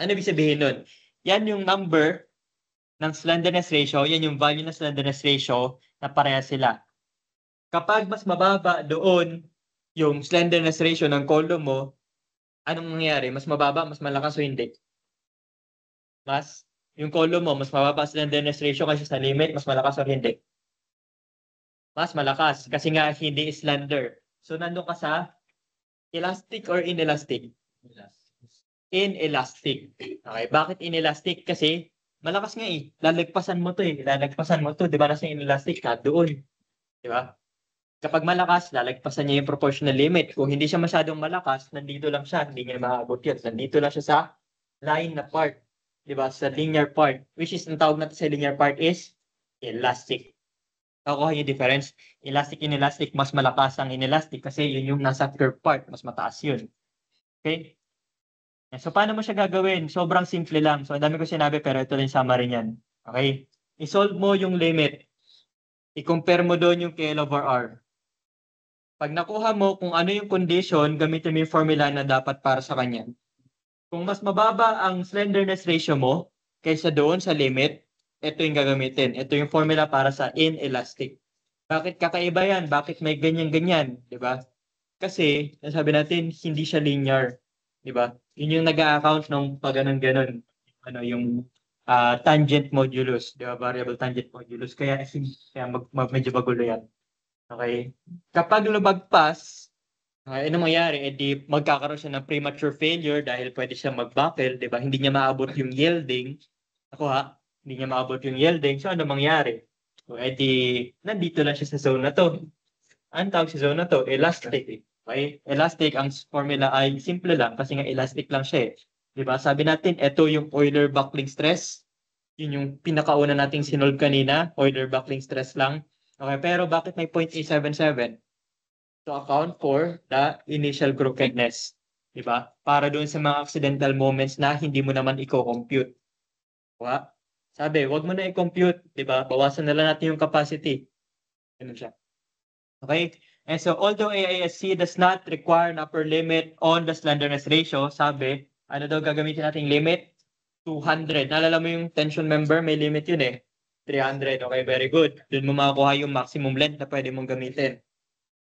Ano ibig sabihin nun? Yan yung number ng slenderness ratio, yan yung value ng slenderness ratio na pareha sila. Kapag mas mababa doon yung slenderness ratio ng column mo, anong mangyayari? Mas mababa, mas malakas o hindi? Yung column mo, mas mababa slenderness ratio kasi sa limit, mas malakas o hindi? Mas malakas kasi nga hindi slender. So nandun ka sa elastic or inelastic? Inelastic. Okay, bakit inelastic? Kasi malakas nga eh. Lalagpasan mo to eh. Lalagpasan mo to. Di ba nasa inelastic ka? Doon. Di ba? Kapag malakas, lalagpasan niya yung proportional limit. Kung hindi siya masyadong malakas, nandito lang siya. Hindi niya maaabot yun. Nandito lang siya sa line na part. Di ba? Sa linear part. Which is, ang tawag natin sa linear part is elastic. Nakuha yung difference. Elastic, inelastic, mas malakas ang inelastic kasi yun yung nasa curve part. Mas mataas yun. Okay? So, paano mo siya gagawin? Sobrang simple lang. So, ang dami ko sinabi pero ito lang yung summary niyan. Okay? I-solve mo yung limit. I-compare mo doon yung KL over R. Pag nakuha mo kung ano yung condition, gamitin mo yung formula na dapat para sa kanya. Kung mas mababa ang slenderness ratio mo kaysa doon sa limit, ito yung gagamitin. Ito yung formula para sa inelastic. Bakit kakaiba yan? Bakit may ganyan-ganyan? Di ba? Kasi, sabi natin, hindi siya linear. Di ba? Yun yung nag-a-account ng pag ganon. Ano, yung tangent modulus. Di ba? Variable tangent modulus. Kaya medyo magulo yan. Okay? Kapag lumagpas, ano mangyari? Eh di magkakaroon siya ng premature failure dahil pwede siya mag-buckle, di ba? Hindi niya maabot yung yielding. Hindi niya maabot yung yielding. So, ano mangyari? So, eh di, nandito lang siya sa zone na to. Ang tawag sa zone na to, elastic. Okay? Elastic, ang formula ay simple lang kasi nga elastic lang siya eh. Di ba? Sabi natin, ito yung Euler buckling stress. Yun yung pinakauna nating sinolve kanina, Euler buckling stress lang. Okay, pero bakit may 0.877? To account for the initial crookedness. Di ba? Para doon sa mga accidental moments na hindi mo naman i-compute. Diba? Sabi, wag mo na i-compute. Di ba? Bawasan na lang natin yung capacity. Ganun siya. Okay? And so, although AISC does not require an upper limit on the slenderness ratio, sabi, ano daw gagamitin nating limit? 200. Naalala mo yung tension member, may limit yun eh. 300. Okay, very good. Doon mo makakuha yung maximum length na pwede mong gamitin.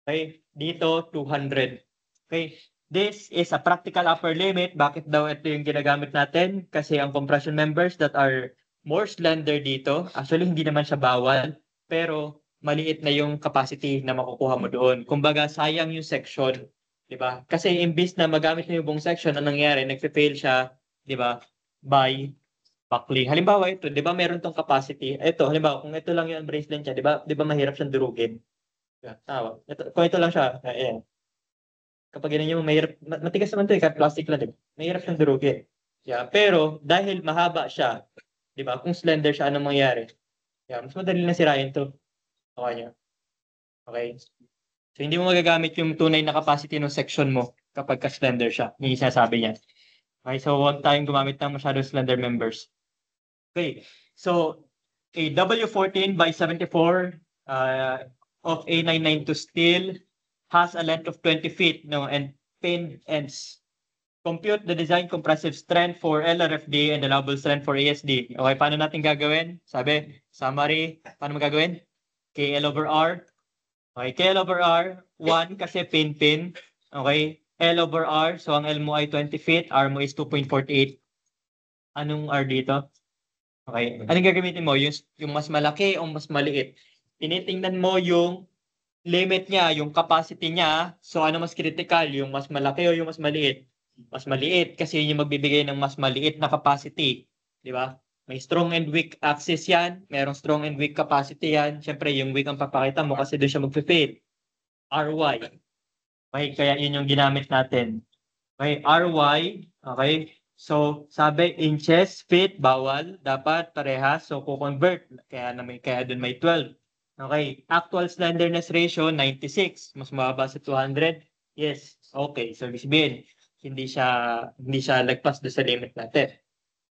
Okay, dito 200. Okay, this is a practical upper limit. Bakit daw ito yung ginagamit natin? Kasi ang compression members that are more slender dito, actually hindi naman siya bawal, pero maliit na yung capacity na makukuha mo doon. Kumbaga, sayang yung section, di ba? Kasi imbis na magamit mo yung buong section, anong nangyari? Nagfe-fail siya, di ba? By buckling. Halimbawa ito, di ba meron tong capacity? Ito, halimbawa, kung ito lang yung bracelet niya, di ba mahirap siyang durugin? Tama. Kung ito lang siya, ayan. Kapag ganyan yung mahirap, matigas naman ito eh, kahit plastic lang, di ba? Mahirap siyang durugin. Yeah. Pero dahil mahaba siya, di ba? Kung slender siya, anong mangyayari? Yeah, mas madali na sirain to. Okay niya. Okay. So hindi mo magagamit yung tunay na capacity ng section mo kapag ka-slender siya. Yung sinasabi niya. Okay, so huwag tayong gumamit ng masyadong slender members. Okay. So a W14 by 74 of A992 steel has a length of 20 feet, no, and pinned ends. Compute the design compressive strength for LRFD and allowable strength for ASD. Okay, paano natin gagawin? Sabi, summary, paano mo gagawin? KL over R. Okay, KL over R, 1 kasi pin-pin. Okay, L over R, so ang L mo ay 20 feet, R mo is 2.48. Anong R dito? Okay, anong gagamitin mo? Yung mas malaki o mas maliit? Tinitingnan mo yung limit niya, yung capacity niya. So ano mas critical, yung mas malaki o yung mas maliit? Mas maliit kasi yun yung magbibigay ng mas maliit na capacity. Di ba? May strong and weak axis yan. Merong strong and weak capacity yan. Siyempre, yung weak ang papakita mo kasi doon siya magpe-fail. RY. Okay, kaya yun yung ginamit natin. Okay, RY. Okay. So, sabi, inches, feet, bawal. Dapat parehas. So, ko-convert. Kaya doon may 12. Okay. Actual slenderness ratio, 96. Mas mababa sa 200. Yes. Okay. So, ibig sabihin, hindi siya lagpas doon sa limit natin.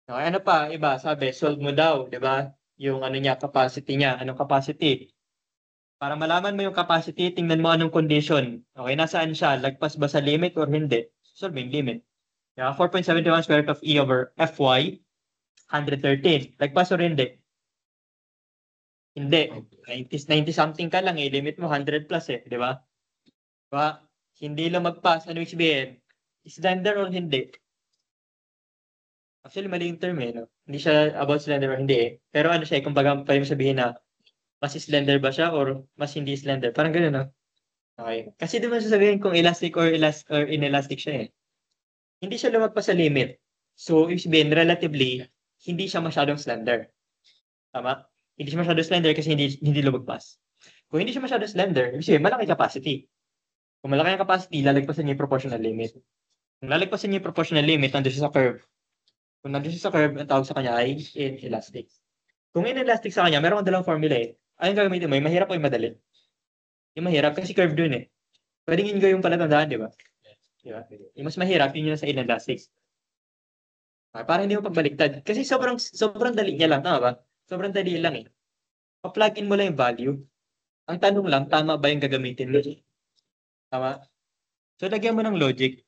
Okay. Ano pa? Iba, sabi, solve mo daw. Diba? Yung ano niya, capacity niya. Anong capacity? Para malaman mo yung capacity, tingnan mo anong condition. Okay, nasaan siya? Lagpas ba sa limit or hindi? Solve yung limit. Yeah, 4.71 square root of E over Fy, 113. Lagpas or hindi? Hindi. 90 something ka lang eh. Limit mo 100 plus eh. Di ba? Diba? Hindi lumagpas. Ano yung sabihin? Slender or hindi? Actually, mali yung term eh. No? Hindi siya about slender or hindi eh. Pero ano siya, kumbaga pwede mo sabihin na mas slender ba siya or mas hindi slender? Parang gano'n, no? Okay. Kasi di mo sasabihin kung elastic or inelastic siya eh. Hindi siya lumagpas sa limit. So, ibig sabihin, relatively, hindi siya masyadong slender. Tama? Hindi siya masyadong slender kasi hindi lumagpas. Kung hindi siya masyadong slender, ibig sabihin, malaki capacity. Kung malaki ang capacity, lalagpasan niya yung proportional limit. Kung lalagpasan niya yung proportional limit, nandun siya sa curve. Kung nandun siya sa curve, ang tawag sa kanya ay inelastic. Kung inelastic sa kanya, meron kang dalawang formula eh. Ayun gagamitin mo, yung mahirap o yung madali? Yung mahirap kasi curve dun eh. Pwedeng yun yung pala tandaan, di ba? Di ba? Yung mas mahirap, yun yung sa inelastic. Para hindi mo pagbaliktad. Kasi sobrang dali niya lang, tama ba? Sobrang dali lang eh. Pa-plug in mo lang yung value. Ang tanong lang, tama ba yung gagamitin mo? Tama? So, lagyan mo ng logic.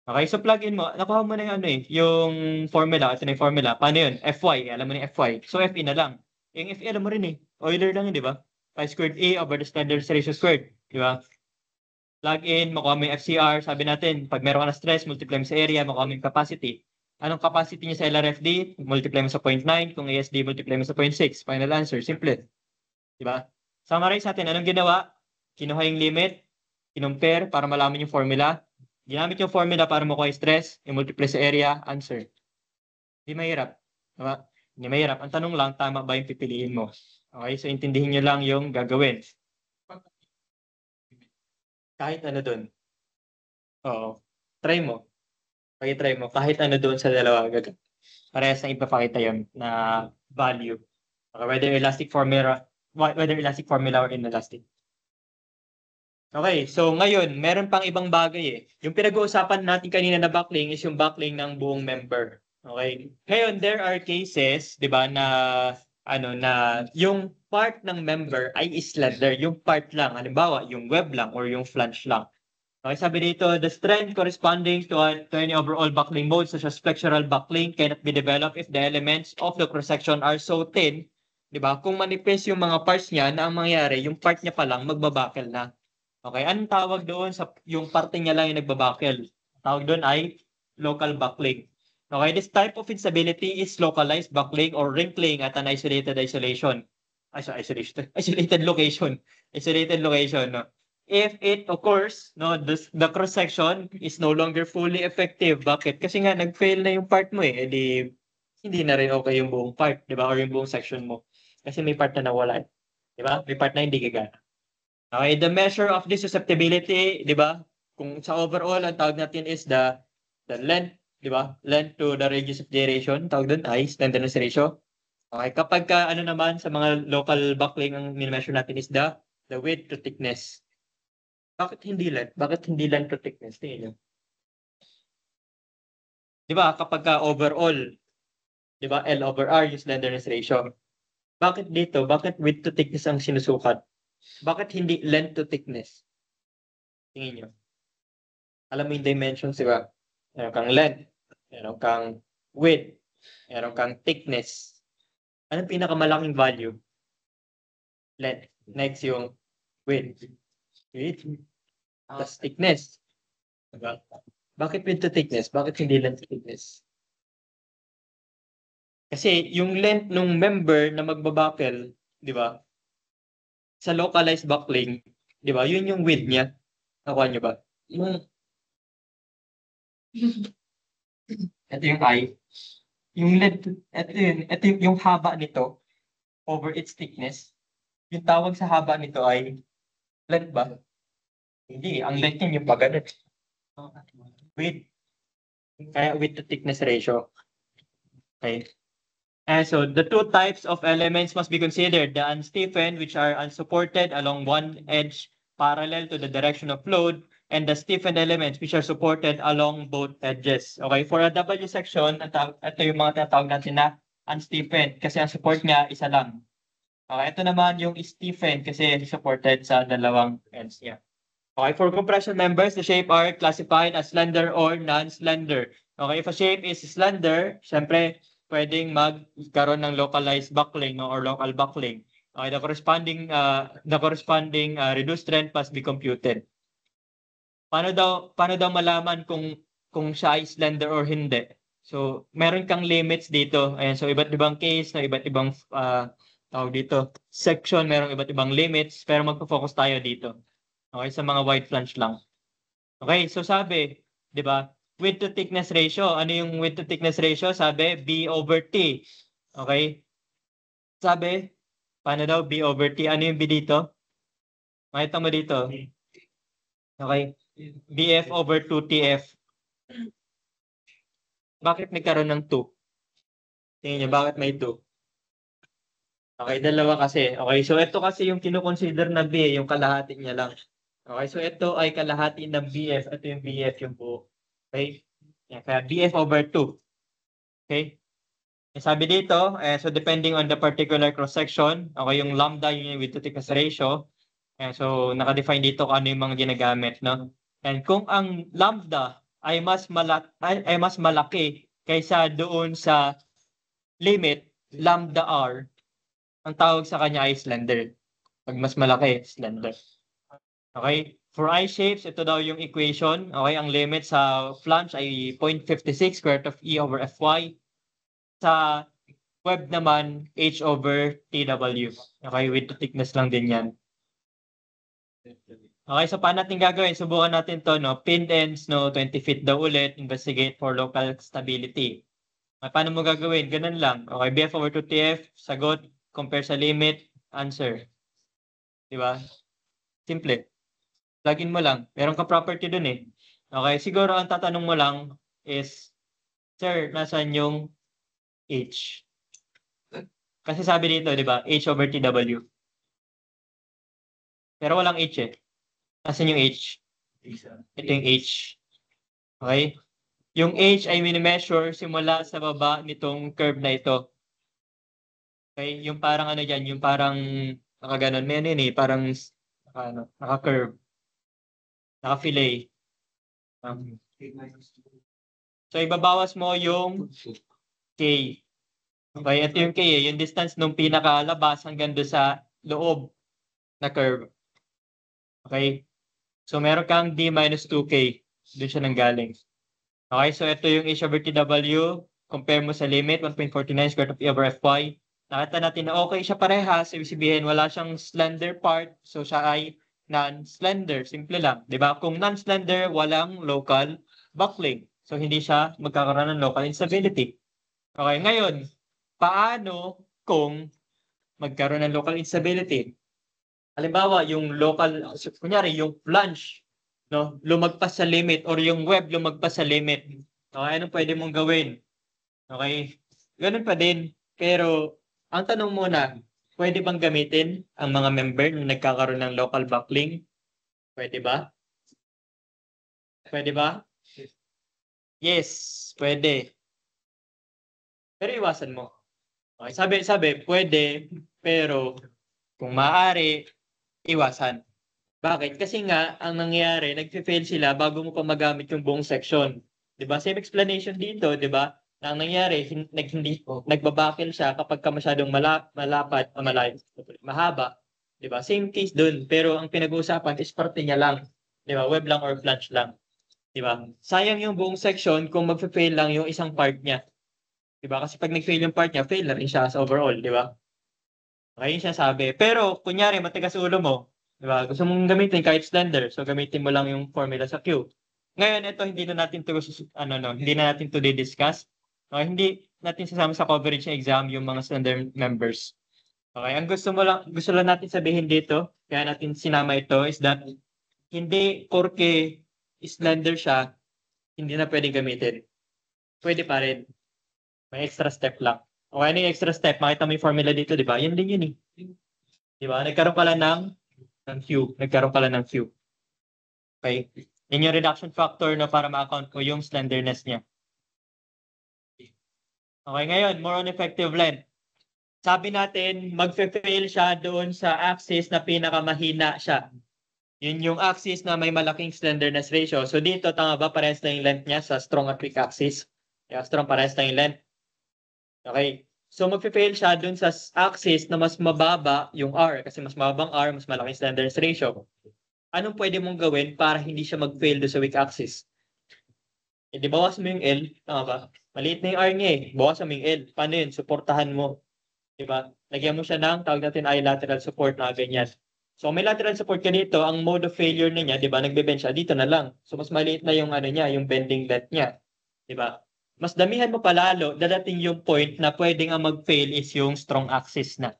Okay, so plug in mo, nakuha mo na yung ano eh, yung formula, ito na yung formula. Paano yun? Fy, alam mo na yung Fy. So, Fe na lang. Yung Fe, alam mo rin eh. Euler lang yun, di ba? Pi squared A over the standard ratio squared. Di ba? Plug in, makuha mo yung FCR. Sabi natin, pag meron ka na stress, multiply mo sa area, makuha mo yung capacity. Anong capacity niya sa LRFD? Multiply mo sa 0.9. Kung ASD, multiply mo sa 0.6. Final answer, simple. Di ba? Summarize natin, anong ginawa? Kinuha yung limit, kinumpare para malaman yung formula. Ginamit yung formula para makuha yung stress, i-multiply sa area, answer. Hindi mahirap. Diba? Hindi mahirap. Ang tanong lang, tama ba yung pipiliin mo? Okay, so intindihin nyo lang yung gagawin. Kahit ano dun. Oo. Try mo. Pag-try mo. Kahit ano dun sa dalawa, gagawin. Parehas na ipapakita yun na value. Okay, whether elastic formula or inelastic. Okay, so ngayon, meron pang ibang bagay eh. Yung pinag-uusapan natin kanina na backlink is yung backlink ng buong member. Okay? Ngayon, there are cases, 'di ba, na yung part ng member ay slender, yung part lang, halimbawa, yung web lang or yung flange lang. Okay, sabi dito, the strength corresponding to any overall backlink mode such as flexural backlink cannot be developed if the elements of the cross-section are so thin, 'di ba? Kung manipis yung mga parts niya, na ang mangyayari, yung part niya pa lang magbabakel na. Okay, anong tawag doon sa yung parte niya lang yung nagbabakel? Tawag doon ay local buckling. Okay, this type of instability is localized buckling or wrinkling at an isolation. Isolated location. Isolated location. No? If it occurs, no, the cross section is no longer fully effective. Bakit? Kasi nga nag-fail na yung part mo eh. Edi, hindi na rin okay yung buong part, di ba? Or yung buong section mo. Kasi may part na nawala. Di ba? May part na hindi gagana. Okay, the measure of this susceptibility, di ba? Kung sa overall, ang tawag natin is the length, di ba? Length to the radius of gyration, tawag doon ay slenderness ratio. Okay, kapag ano naman sa mga local buckling ang min-measure natin is the width to thickness. Bakit hindi length? Bakit hindi length to thickness? Tingin nyo. Di ba, kapag overall, di ba, L over R yung slenderness ratio. Bakit dito? Bakit width to thickness ang sinusukat? Bakit hindi length to thickness? Tingin nyo. Alam mo yung dimensions, di ba? Meron kang length, meron kang width, meron kang thickness. Anong pinakamalaking value? Length. Next yung width. Width. Plus thickness. Diba? Bakit width to thickness? Bakit hindi length to thickness? Kasi yung length ng member na magbabuckle, di ba? Sa localized buckling, di ba? Yun yung width niya. Nakuha niyo ba? Ito yung I. Yung length, ito yung haba nito over its thickness. Yung tawag sa haba nito ay length ba? Hindi, ang length niya yung pagano. Width. Kaya width to thickness ratio. Okay. And so the two types of elements must be considered. The unstiffened, which are unsupported along one edge parallel to the direction of load, and the stiffened elements which are supported along both edges. Okay, for a W section, ito yung mga tinatawag natin na unstiffened kasi ang support niya isa lang. Okay, ito naman yung stiffened kasi supported sa dalawang ends niya. Okay, for compression members, the shape are classified as slender or non-slender. Okay, if a shape is slender, syempre, pwedeng magkaroon ng localized buckling no, or local buckling. Okay, the corresponding reduced strength must be computed. Paano daw malaman kung siya ay slender or hindi? So, meron kang limits dito. Ayan, so iba't ibang case, na iba't ibang tawag dito, section, merong iba't ibang limits, pero magpo-focus tayo dito. Okay, sa mga wide flange lang. Okay, so sabi, 'di ba? Width to thickness ratio. Ano yung width to thickness ratio? Sabi B over T. Okay? Sabi, paano daw B over T? Ano yung B dito? Makita mo dito. Okay? BF over 2TF. Bakit nagkaroon ng 2? Tingin niyo, bakit may 2? Okay, dalawa kasi. Okay, so ito kasi yung kino-consider na B, yung kalahati niya lang. Okay, so ito ay kalahati ng BF. Ito yung BF yung buo. Okay? Yan, kaya BF over 2. Okay? Sabi dito, so depending on the particular cross-section, okay, yung lambda, yun yung width to thickness ratio. So naka-define dito kung ano yung mga ginagamit, no? And kung ang lambda ay mas malaki kaysa doon sa limit, lambda r, ang tawag sa kanya ay slender. Pag mas malaki, slender. Okay? For I shapes, ito daw yung equation. Okay, ang limit sa flange ay 0.56 square root of E over Fy. Sa web naman, H over TW. Okay, width to thickness lang din yan. Okay, so paano natin gagawin? Subukan natin to, no? Pinned ends, no? 20 feet daw ulit. Investigate for local stability. Okay, paano mo gagawin? Ganun lang. Okay, BF over 2TF, sagot, compare sa limit, answer. Diba? Simple. Login mo lang. Meron ka property dun eh. Okay, siguro ang tatanong mo lang is, sir, nasaan yung H? Kasi sabi dito, di ba? H over TW. Pero walang H eh. Nasaan yung H? Ito yung H. Okay? Yung H ay mini-measure simula sa baba nitong curve na ito. Okay? Yung parang ano dyan, yung parang nakaganon. May ano yun eh, parang naka-curve. Naka-fillet. So, ibabawas mo yung K. Okay, ito yung K eh, yung distance nung pinakalabas hanggang doon sa loob na curve. Okay? So, meron kang D minus 2K. Doon siya nanggaling. Okay, so ito yung H over TW. Compare mo sa limit, 1.49 square root of E over Fy. Nakita natin na okay siya parehas. Ibig sabihin, wala siyang slender part. So, siya ay non-slender. Simple lang. Diba? Kung non-slender, walang local buckling. So, hindi siya magkakaroon ng local instability. Okay, ngayon, paano kung magkaroon ng local instability? Halimbawa, yung local, kunyari, yung flange, no, lumagpas sa limit or yung web lumagpas sa limit. Okay, anong pwede mong gawin? Okay, ganun pa din. Pero, ang tanong muna, pwede bang gamitin ang mga member na nagkakaroon ng local buckling? Pwede ba? Pwede ba? Yes, pwede. Pero iwasan mo. Okay, sabi, pwede, pero kung maaari, iwasan. Bakit? Kasi nga, ang nangyayari, nagfe-fail sila bago mo pa magamit yung buong section. 'Di ba? Same explanation dito, 'di ba? Na ang nangyayari, nagbabakil siya kapag ka masyadong malapad, malayo, mahaba. 'Di ba? Same case dun, pero ang pinag-uusapan is parte niya lang. 'Di ba? Web lang or flange lang. 'Di ba? Sayang yung buong section kung magfe-fail lang yung isang part niya. 'Di ba? Kasi pag nag-fail yung part niya, fail na rin siya sa overall, 'di ba? Okay, siya sabi. Pero, kunyari, matigas ulo mo. Diba? Gusto mong gamitin kahit slender. So, gamitin mo lang yung formula sa Q. Ngayon, ito, hindi na natin to, hindi na natin to discuss. Okay, hindi natin sasama sa coverage ng exam yung mga slender members. Okay, ang gusto lang natin sabihin dito, kaya natin sinama ito, is that hindi porke slender siya, hindi na pwede gamitin. Pwede pa rin. May extra step lang. Okay, ano yung extra step? Makita mo yung formula dito, di ba? Yan din yun eh. Di ba? Nagkaroon pala ng Q. Nagkaroon pala ng Q. Okay? Yan yung reduction factor na para ma-account ko yung slenderness niya. Okay, ngayon, more on effective length. Sabi natin, magfe-fail siya doon sa axis na pinakamahina siya. Yun yung axis na may malaking slenderness ratio. So dito, tama ba? Parehas na yung length niya sa strong at weak axis. Yeah, strong parehas na yung length. Okay. So magfe-fail siya dun sa axis na mas mababa yung R kasi mas mababang R, mas malaking slenderness ratio. Anong pwede mong gawin para hindi siya mag-fail doon sa weak axis? Hindi bawasan mo yung L, tama ba? Maliit na yung R niya eh. Bawasan mo yung L. Paano yun? Suportahan mo. Di ba? Lagyan mo siya ng tawag natin ay lateral support na ganyan. So kung may lateral support ka dito, ang mode of failure na niya, di ba, nagbe-bend siya, dito na lang. So mas maliit na yung ano niya, yung bending depth niya. Di ba? Mas damihan mo palalo, dadating yung point na pwedeng ang mag-fail is yung strong axis na.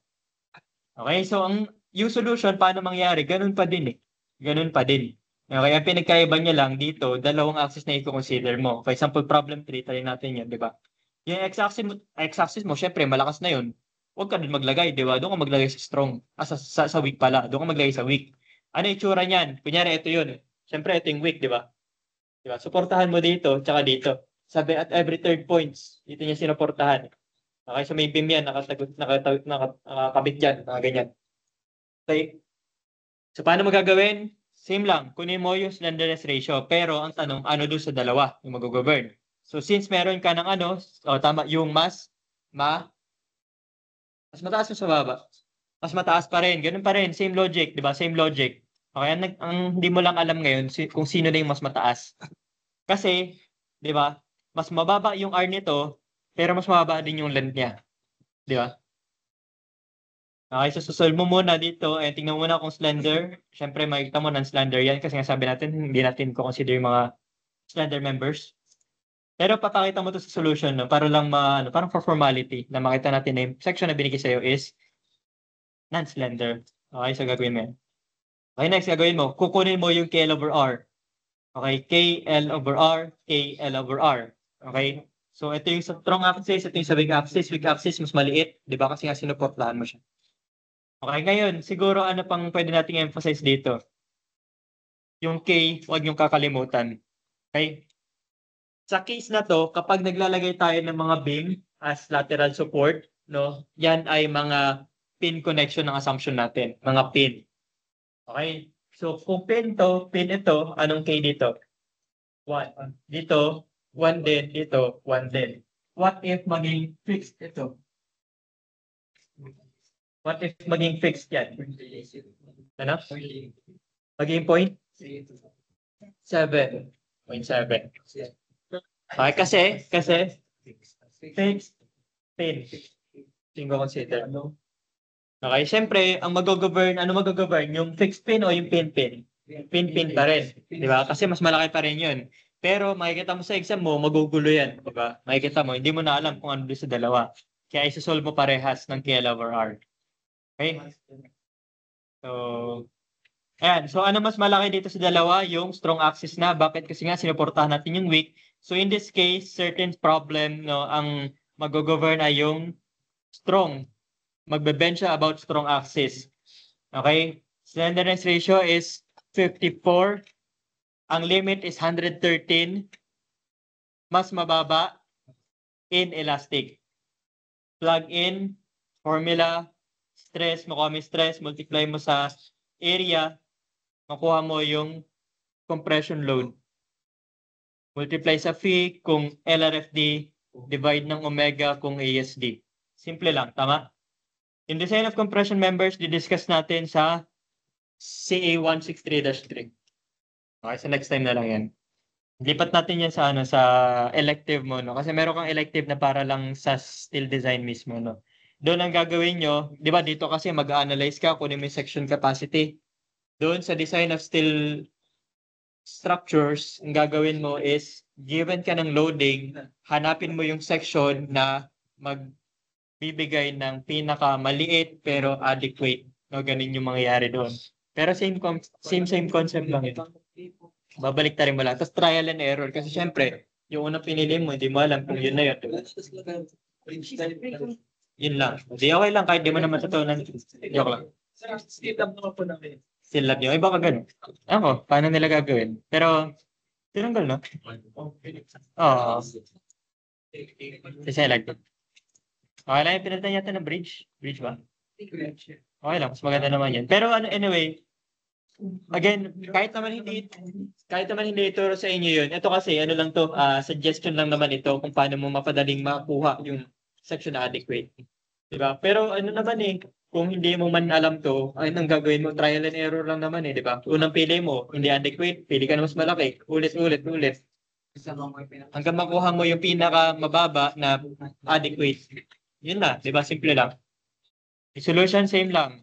Okay, so yung solution, paano mangyari? Ganun pa din eh. Ganun pa din. Okay, ang pinagkaiba niya lang dito, dalawang axis na i-consider mo. For example, problem 3, try natin yan, di ba? Yung x-axis mo, syempre, malakas na yun. Huwag ka din maglagay, di ba? Doon ka maglagay sa strong. Sa weak pala. Doon ka maglagay sa weak. Ano yung itsura niyan? Kunyari, ito yun. Syempre, ito yung weak, di ba? Di ba? Suportahan mo dito, tsaka dito. Sabi at every third points, dito niya sinuportahan. Okay, so may beam yan, nakakabit yan, ganyan. Okay. So, paano magagawin? Same lang. Kunin mo yung slenderness ratio. Pero, ang tanong, ano doon sa dalawa yung mag-govern? So, since meron ka ng ano, tama, yung mas mataas mo sa baba. Mas mataas pa rin. Ganun pa rin. Same logic, di ba? Same logic. Okay, ang hindi mo lang alam ngayon kung sino na yung mas mataas. Kasi, di ba, mas mababa yung R nito, pero mas mababa din yung length niya. Di ba? Okay, so susolve mo muna dito. Tingnan mo muna kung slender. Siyempre, makikita mo non-slender yan kasi nga sabi natin, hindi natin consider yung mga slender members. Pero papakita mo to sa solution, no? Para lang parang for formality na makita natin na yung section na binigay sa'yo is non-slender. Okay, so gagawin mo yan. Okay, next gagawin mo, kukunin mo yung KL over R. Okay, KL over R, KL over R. Okay, so ito yung sa strong axis, ito yung sa weak axis. Weak axis, mas maliit. Di ba? Kasi nga sinuportahan mo siya. Okay, ngayon, siguro ano pang pwede nating emphasize dito? Yung K, huwag yung kakalimutan. Okay? Sa case na to, kapag naglalagay tayo ng mga beam as lateral support, no, yan ay mga pin connection ng assumption natin, mga pin. Okay? So, kung pin ito, anong K dito? 1. Dito, 1 din. Dito, 1 din. What if maging fixed ito? What if maging fixed yan? Ano? Maging point? 7.7. Okay, kasi fixed pin. Tingko consider. Okay, syempre, ang mag-govern, ano mag-govern? Yung fixed pin o yung pin-pin? Pin-pin pa rin. Di ba? Kasi mas malaki pa rin yun. Pero makikita mo sa exam mo, magugulo yan. Di ba? Makikita mo, hindi mo na alam kung ano doon sa dalawa. Kaya isa-solve mo parehas ng KL over R. Okay? So, ayan. So, ano mas malaki dito sa dalawa? Yung strong axis na. Bakit? Kasi nga, sinuportahan natin yung weak. So, in this case, certain problem, no, ang mag-govern ay yung strong. Magbe-bend siya about strong axis. Okay? Slenderness ratio is 54. Ang limit is 113. Mas mababa, inelastic. Plug in, formula, stress, makuha mo stress, multiply mo sa area, makuha mo yung compression load. Multiply sa phi kung LRFD, divide ng omega kung ASD. Simple lang, tama? In design of compression members, didiscuss natin sa CA 163-3. Okay, so next time na lang yan. Lipat natin yan sa sa elective mo, no? Kasi meron kang elective na para lang sa steel design mismo, no? Doon ang gagawin nyo, di ba dito kasi mag-analyze ka, kunin mo yung section capacity. Doon sa design of steel structures, ang gagawin mo is, given ka ng loading, hanapin mo yung section na magbibigay ng pinakamaliit pero adequate. No, ganun yung mangyayari doon. Pero same concept lang ito. Babalik ta rin mo lang. Tapos trial and error. Kasi syempre, yung unang pinili mo, hindi mo alam kung yun na yun. Yun lang. Hindi okay lang kahit di mo naman totoo. Joke lang. Still lab naman po namin. Still lab yun. Ay baka ganun. Ako, paano nila gagawin? Pero, tinanggal no? Oo. Kasi like okay lang yung pinalitan yata ng bridge. Bridge ba? Okay lang. Mas maganda naman yan. Pero anyway, again, kahit naman hindi ituro sa inyo yun. Ito kasi, ano lang to, suggestion lang naman ito kung paano mo mapadaling makuha yung section na adequate. Diba? Pero ano naman eh, kung hindi mo man alam to, ay ang gagawin mo, trial and error lang naman eh, di ba? Unang pili mo, hindi adequate, pili ka na mas malaki, ulit, ulit, ulit. Hanggang makuha mo yung pinaka mababa na adequate. Yun na, di ba? Simple lang. Solution, same lang.